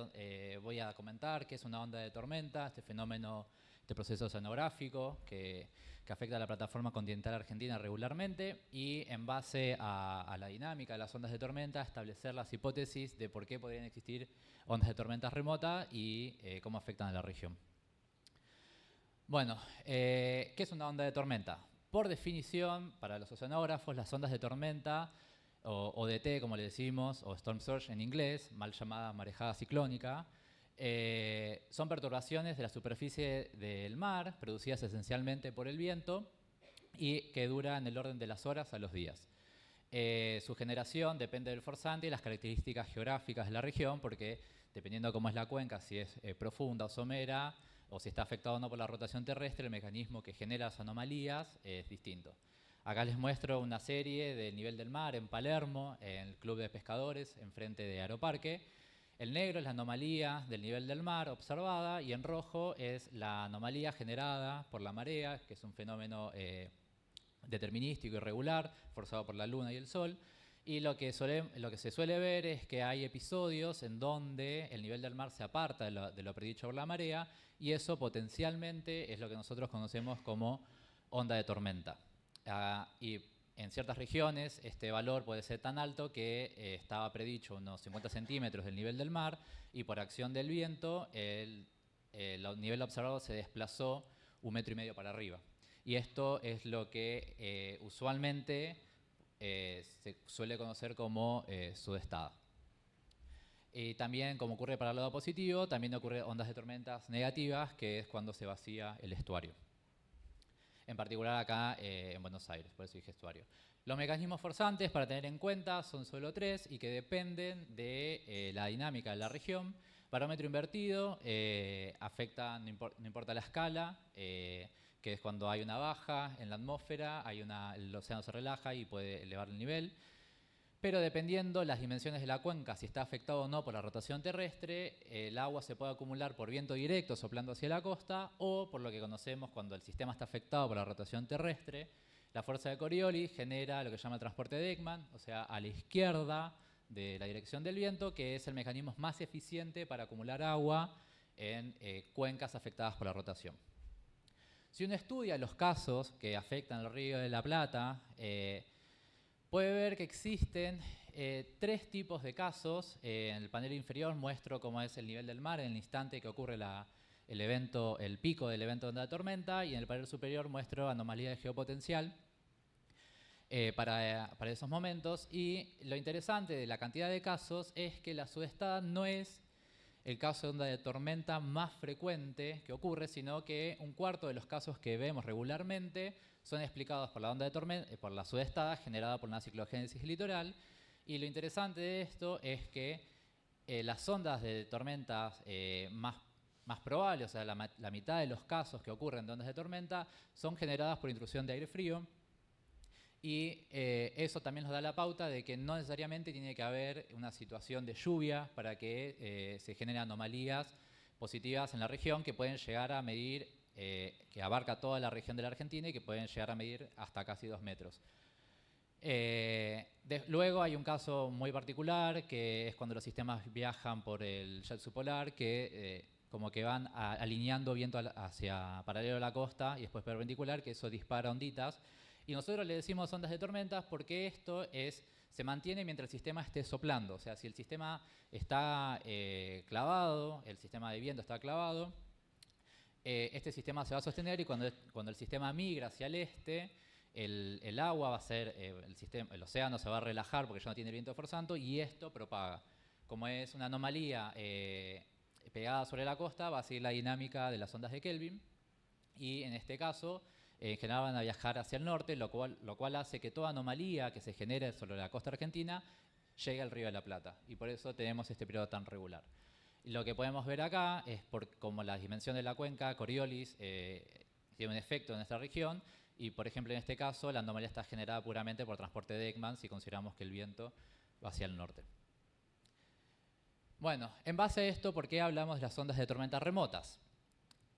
voy a comentar qué es una onda de tormenta, este fenómeno, este proceso oceanográfico que afecta a la plataforma continental argentina regularmente, y en base a la dinámica de las ondas de tormenta establecer las hipótesis de por qué podrían existir ondas de tormentas remotas y cómo afectan a la región. Bueno, ¿qué es una onda de tormenta? Por definición, para los oceanógrafos, las ondas de tormenta, o ODT como le decimos, o Storm Surge en inglés, mal llamada marejada ciclónica, son perturbaciones de la superficie del mar, producidas esencialmente por el viento y que duran en el orden de las horas a los días. Su generación depende del forzante y las características geográficas de la región, porque dependiendo cómo es la cuenca, si es profunda o somera, o si está afectado o no por la rotación terrestre, el mecanismo que genera las anomalías es distinto. Acá les muestro una serie del nivel del mar en Palermo, en el Club de Pescadores, enfrente de Aeroparque. El negro es la anomalía del nivel del mar observada y en rojo es la anomalía generada por la marea, que es un fenómeno determinístico y regular, forzado por la luna y el sol. Y lo que se suele ver es que hay episodios en donde el nivel del mar se aparta de lo predicho por la marea, y eso potencialmente es lo que nosotros conocemos como onda de tormenta. Y en ciertas regiones este valor puede ser tan alto que estaba predicho unos 50 centímetros del nivel del mar, y por acción del viento el nivel observado se desplazó 1,5 metros para arriba. Y esto es lo que usualmente se suele conocer como sudestada. Y también, como ocurre para el lado positivo, también ocurre ondas de tormentas negativas, que es cuando se vacía el estuario. En particular acá en Buenos Aires, por eso dije estuario. Los mecanismos forzantes para tener en cuenta son solo 3 y que dependen de la dinámica de la región. Barómetro invertido afecta, no importa la escala, que es cuando hay una baja en la atmósfera, el océano se relaja y puede elevar el nivel. Pero dependiendo las dimensiones de la cuenca, si está afectado o no por la rotación terrestre, el agua se puede acumular por viento directo soplando hacia la costa, o por lo que conocemos cuando el sistema está afectado por la rotación terrestre, la fuerza de Coriolis genera lo que se llama el transporte de Ekman, o sea, a la izquierda de la dirección del viento, que es el mecanismo más eficiente para acumular agua en cuencas afectadas por la rotación. Si uno estudia los casos que afectan al Río de la Plata, puede ver que existen 3 tipos de casos. En el panel inferior muestro cómo es el nivel del mar en el instante que ocurre el pico del evento de onda de tormenta, y en el panel superior muestro anomalía de geopotencial para esos momentos. Y lo interesante de la cantidad de casos es que la sudestada no es el caso de onda de tormenta más frecuente que ocurre, sino que 1/4 de los casos que vemos regularmente son explicados por la onda de tormenta, por la sudestada generada por una ciclogénesis litoral. Y lo interesante de esto es que las ondas de tormentas más probables, o sea, la mitad de los casos que ocurren de ondas de tormenta, son generadas por intrusión de aire frío. Y eso también nos da la pauta de que no necesariamente tiene que haber una situación de lluvia para que se generen anomalías positivas en la región, que pueden llegar a medir, que abarca toda la región de la Argentina, y que pueden llegar a medir hasta casi 2 metros. Luego hay un caso muy particular, que es cuando los sistemas viajan por el jet subpolar, que como que van alineando viento hacia paralelo a la costa y después perpendicular, que eso dispara onditas. Y nosotros le decimos ondas de tormentas porque esto se mantiene mientras el sistema esté soplando. O sea, si el sistema está clavado, el sistema de viento está clavado, este sistema se va a sostener, y cuando el sistema migra hacia el este, el agua va a ser, el océano se va a relajar porque ya no tiene viento forzante, y esto propaga. Como es una anomalía pegada sobre la costa, va a seguir la dinámica de las ondas de Kelvin, y en este caso en general van a viajar hacia el norte, lo cual hace que toda anomalía que se genere sobre la costa argentina llegue al Río de la Plata, y por eso tenemos este periodo tan regular. Y lo que podemos ver acá es como la dimensión de la cuenca, Coriolis, tiene un efecto en nuestra región. Y, por ejemplo, en este caso, la anomalía está generada puramente por transporte de Ekman, si consideramos que el viento va hacia el norte. Bueno, en base a esto, ¿por qué hablamos de las ondas de tormentas remotas?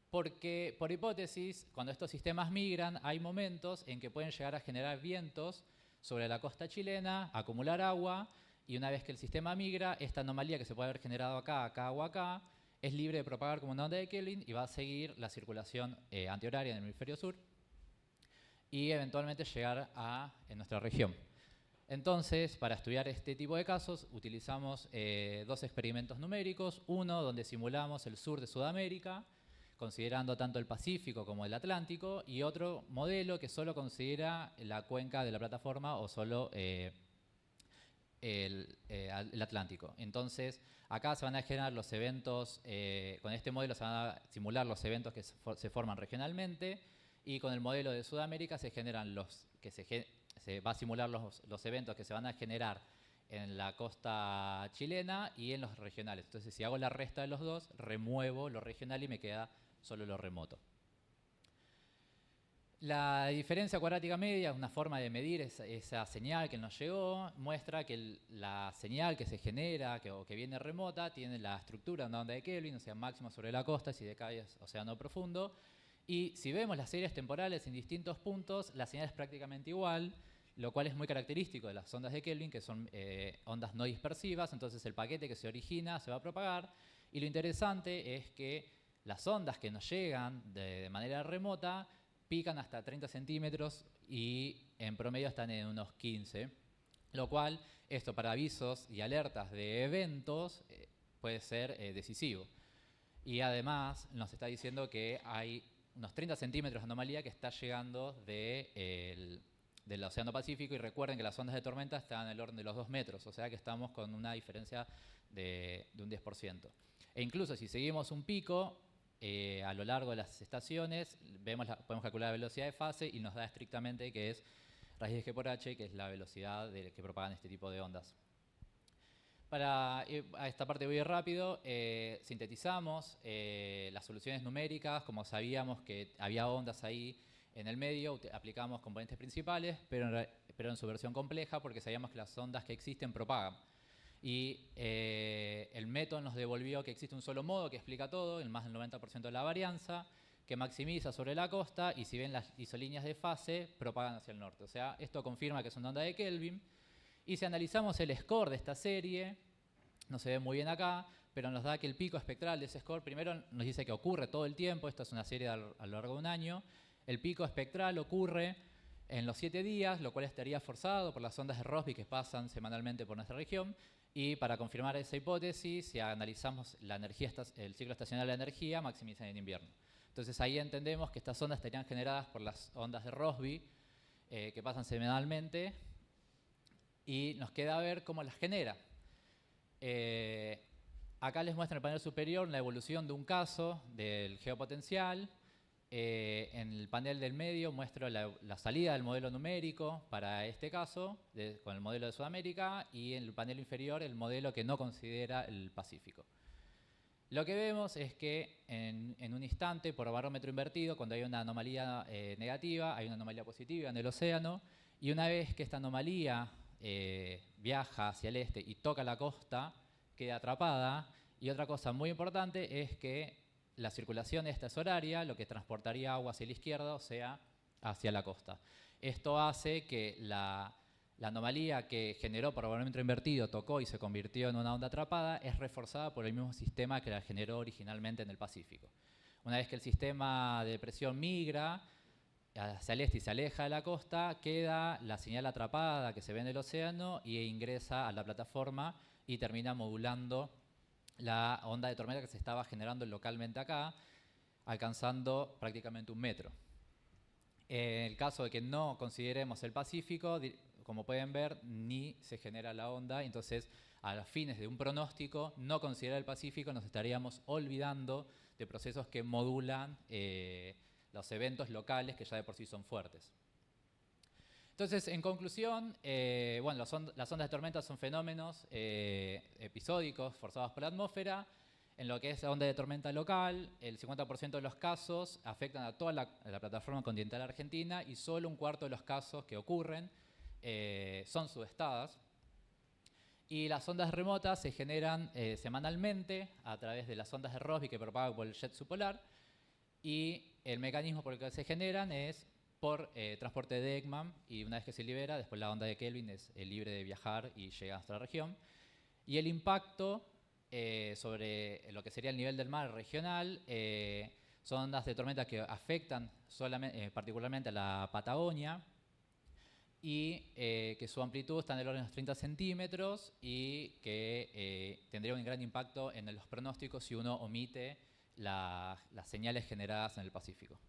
Porque, por hipótesis, cuando estos sistemas migran, hay momentos en que pueden llegar a generar vientos sobre la costa chilena, acumular agua, y una vez que el sistema migra, esta anomalía que se puede haber generado acá, acá o acá, es libre de propagar como una onda de Kelvin y va a seguir la circulación antihoraria en el hemisferio sur y eventualmente llegar en nuestra región. Entonces, para estudiar este tipo de casos, utilizamos dos experimentos numéricos. Uno donde simulamos el sur de Sudamérica, considerando tanto el Pacífico como el Atlántico, y otro modelo que solo considera la cuenca de la plataforma o solo el Atlántico. Entonces, acá se van a generar los eventos, con este modelo se van a simular los eventos que se forman regionalmente, y con el modelo de Sudamérica se generan se va a simular los eventos que se van a generar en la costa chilena y en los regionales. Entonces, si hago la resta de los dos, remuevo lo regional y me queda solo lo remoto. La diferencia cuadrática media, una forma de medir esa señal que nos llegó, muestra que la señal que se genera o que viene remota tiene la estructura de una onda de Kelvin, o sea, máximo sobre la costa, si decae es océano profundo. Y si vemos las series temporales en distintos puntos, la señal es prácticamente igual, lo cual es muy característico de las ondas de Kelvin, que son ondas no dispersivas. Entonces el paquete que se origina se va a propagar. Y lo interesante es que las ondas que nos llegan de manera remota pican hasta 30 centímetros y en promedio están en unos 15, lo cual esto para avisos y alertas de eventos puede ser decisivo. Y además nos está diciendo que hay unos 30 centímetros de anomalía que está llegando del Océano Pacífico, y recuerden que las ondas de tormenta están en el orden de los 2 metros, o sea que estamos con una diferencia de un 10%. E incluso si seguimos un pico a lo largo de las estaciones, podemos calcular la velocidad de fase y nos da estrictamente que es raíz de G por H, que es la velocidad que propagan este tipo de ondas. A esta parte voy rápido. Sintetizamos las soluciones numéricas. Como sabíamos que había ondas ahí en el medio, aplicamos componentes principales, pero en su versión compleja, porque sabíamos que las ondas que existen propagan. Y el método nos devolvió que existe un solo modo que explica todo, el más del 90% de la varianza, que maximiza sobre la costa, y si ven las isolíneas de fase, propagan hacia el norte. O sea, esto confirma que es una onda de Kelvin. Y si analizamos el score de esta serie, no se ve muy bien acá, pero nos da que el pico espectral de ese score, primero nos dice que ocurre todo el tiempo, esto es una serie a lo largo de un año. El pico espectral ocurre en los 7 días, lo cual estaría forzado por las ondas de Rossby que pasan semanalmente por nuestra región. Y para confirmar esa hipótesis, si analizamos el ciclo estacional de la energía, maximizan en invierno. Entonces ahí entendemos que estas ondas estarían generadas por las ondas de Rossby que pasan semanalmente, y nos queda ver cómo las genera. Acá les muestro en el panel superior la evolución de un caso del geopotencial. En el panel del medio muestro la salida del modelo numérico para este caso, con el modelo de Sudamérica, y en el panel inferior el modelo que no considera el Pacífico. Lo que vemos es que en un instante, por barómetro invertido, cuando hay una anomalía negativa, hay una anomalía positiva en el océano, y una vez que esta anomalía viaja hacia el este y toca la costa, queda atrapada. Y otra cosa muy importante es que la circulación esta es horaria, lo que transportaría agua hacia la izquierda, o sea, hacia la costa. Esto hace que la anomalía que generó por barómetro invertido, tocó y se convirtió en una onda atrapada, es reforzada por el mismo sistema que la generó originalmente en el Pacífico. Una vez que el sistema de presión migra hacia el este y se aleja de la costa, queda la señal atrapada que se ve en el océano y ingresa a la plataforma y termina modulando la onda de tormenta que se estaba generando localmente acá, alcanzando prácticamente 1 metro. En el caso de que no consideremos el Pacífico, como pueden ver, ni se genera la onda. Entonces, a los fines de un pronóstico, no considerar el Pacífico, nos estaríamos olvidando de procesos que modulan los eventos locales que ya de por sí son fuertes. Entonces, en conclusión, bueno, las ondas de tormenta son fenómenos episódicos forzados por la atmósfera. En lo que es la onda de tormenta local, el 50% de los casos afectan a toda la plataforma continental argentina y solo un cuarto de los casos que ocurren son subestadas. Y las ondas remotas se generan semanalmente a través de las ondas de Rossby que propagan por el jet subpolar. Y el mecanismo por el que se generan es por transporte de Ekman, y una vez que se libera, después la onda de Kelvin es libre de viajar y llega a nuestra región. Y el impacto sobre lo que sería el nivel del mar regional son ondas de tormenta que afectan particularmente a la Patagonia y que su amplitud está en el orden de los 30 centímetros y que tendría un gran impacto en los pronósticos si uno omite las señales generadas en el Pacífico.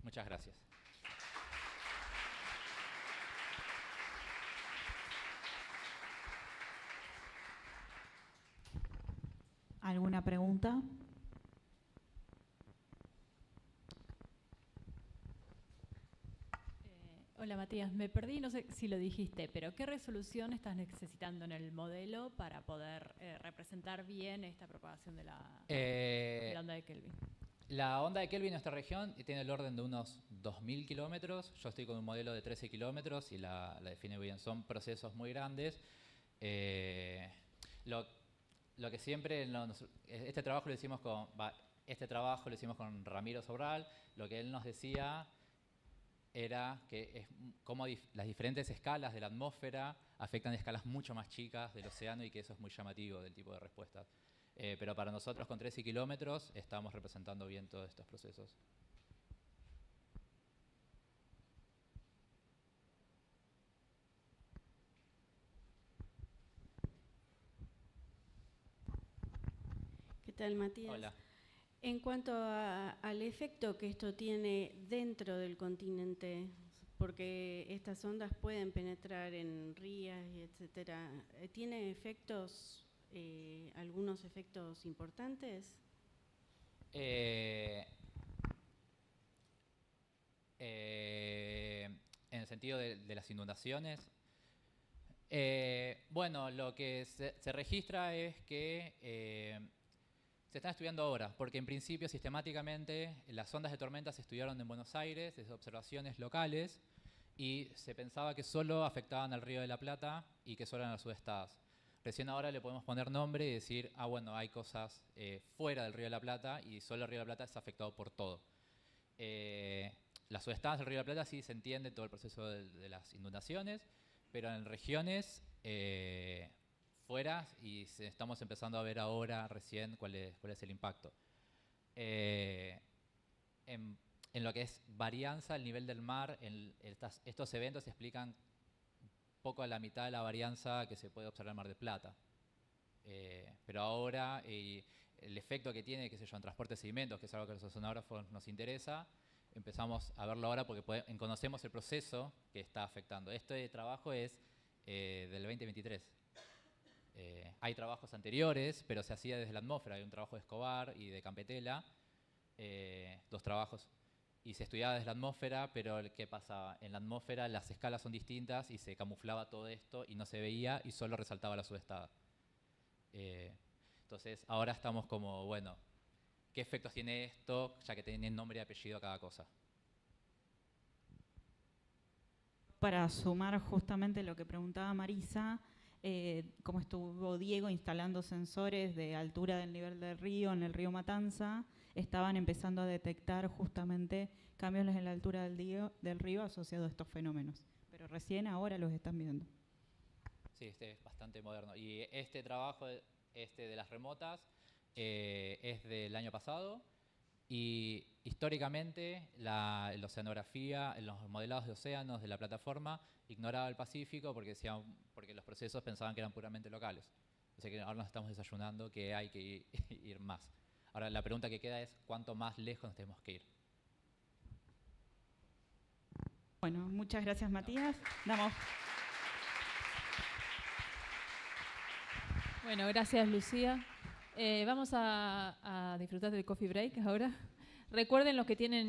Muchas gracias. ¿Alguna pregunta? Hola Matías, me perdí, no sé si lo dijiste, pero ¿qué resolución estás necesitando en el modelo para poder representar bien esta propagación de la onda de Kelvin? La onda de Kelvin en nuestra región tiene el orden de unos 2.000 kilómetros. Yo estoy con un modelo de 13 kilómetros y la define bien. Son procesos muy grandes. Lo que siempre, este trabajo lo hicimos con Ramiro Sobral. Lo que él nos decía era que cómo las diferentes escalas de la atmósfera afectan escalas mucho más chicas del océano y que eso es muy llamativo del tipo de respuestas. Pero para nosotros con 13 kilómetros estamos representando bien todos estos procesos. ¿Qué tal, Matías? Hola. En cuanto al efecto que esto tiene dentro del continente, porque estas ondas pueden penetrar en rías, y etcétera, ¿tiene efectos, algunos efectos importantes? En el sentido de las inundaciones. Bueno, lo que se registra es que se están estudiando ahora, porque en principio sistemáticamente las ondas de tormenta se estudiaron en Buenos Aires, desde observaciones locales, y se pensaba que solo afectaban al Río de la Plata y que solo eran las subestadas. Recién ahora le podemos poner nombre y decir, bueno, hay cosas fuera del Río de la Plata y solo el Río de la Plata es afectado por todo. Las subestadas del Río de la Plata sí se entiende todo el proceso de las inundaciones, pero en regiones fuera, y estamos empezando a ver ahora recién cuál es el impacto. En lo que es varianza, el nivel del mar, estos eventos explican poco a la mitad de la varianza que se puede observar en el Mar del Plata. Pero ahora el efecto que tiene, qué sé yo, en transporte de sedimentos, que es algo que a los oceanógrafos nos interesa, empezamos a verlo ahora porque conocemos el proceso que está afectando. Este trabajo es del 2023. Hay trabajos anteriores, pero se hacía desde la atmósfera. Hay un trabajo de Escobar y de Campetela, dos trabajos, y se estudiaba desde la atmósfera, pero ¿qué pasaba? En la atmósfera las escalas son distintas y se camuflaba todo esto y no se veía y solo resaltaba la subestada. Entonces ahora estamos como, bueno, ¿qué efectos tiene esto? Ya que tiene nombre y apellido a cada cosa. Para sumar justamente lo que preguntaba Marisa, cómo estuvo Diego instalando sensores de altura del nivel del río en el río Matanza, estaban empezando a detectar justamente cambios en la altura del río asociados a estos fenómenos. Pero recién ahora los están viendo. Sí, este es bastante moderno. Y este trabajo, de las remotas, es del año pasado. Y históricamente la oceanografía, los modelados de océanos de la plataforma ignoraba el Pacífico porque los procesos pensaban que eran puramente locales. O sea que ahora nos estamos desayunando que hay que ir más. Ahora la pregunta que queda es ¿cuánto más lejos nos tenemos que ir? Bueno, muchas gracias Matías. Damos. Bueno, gracias Lucía. Vamos a disfrutar del coffee break ahora. Recuerden los que tienen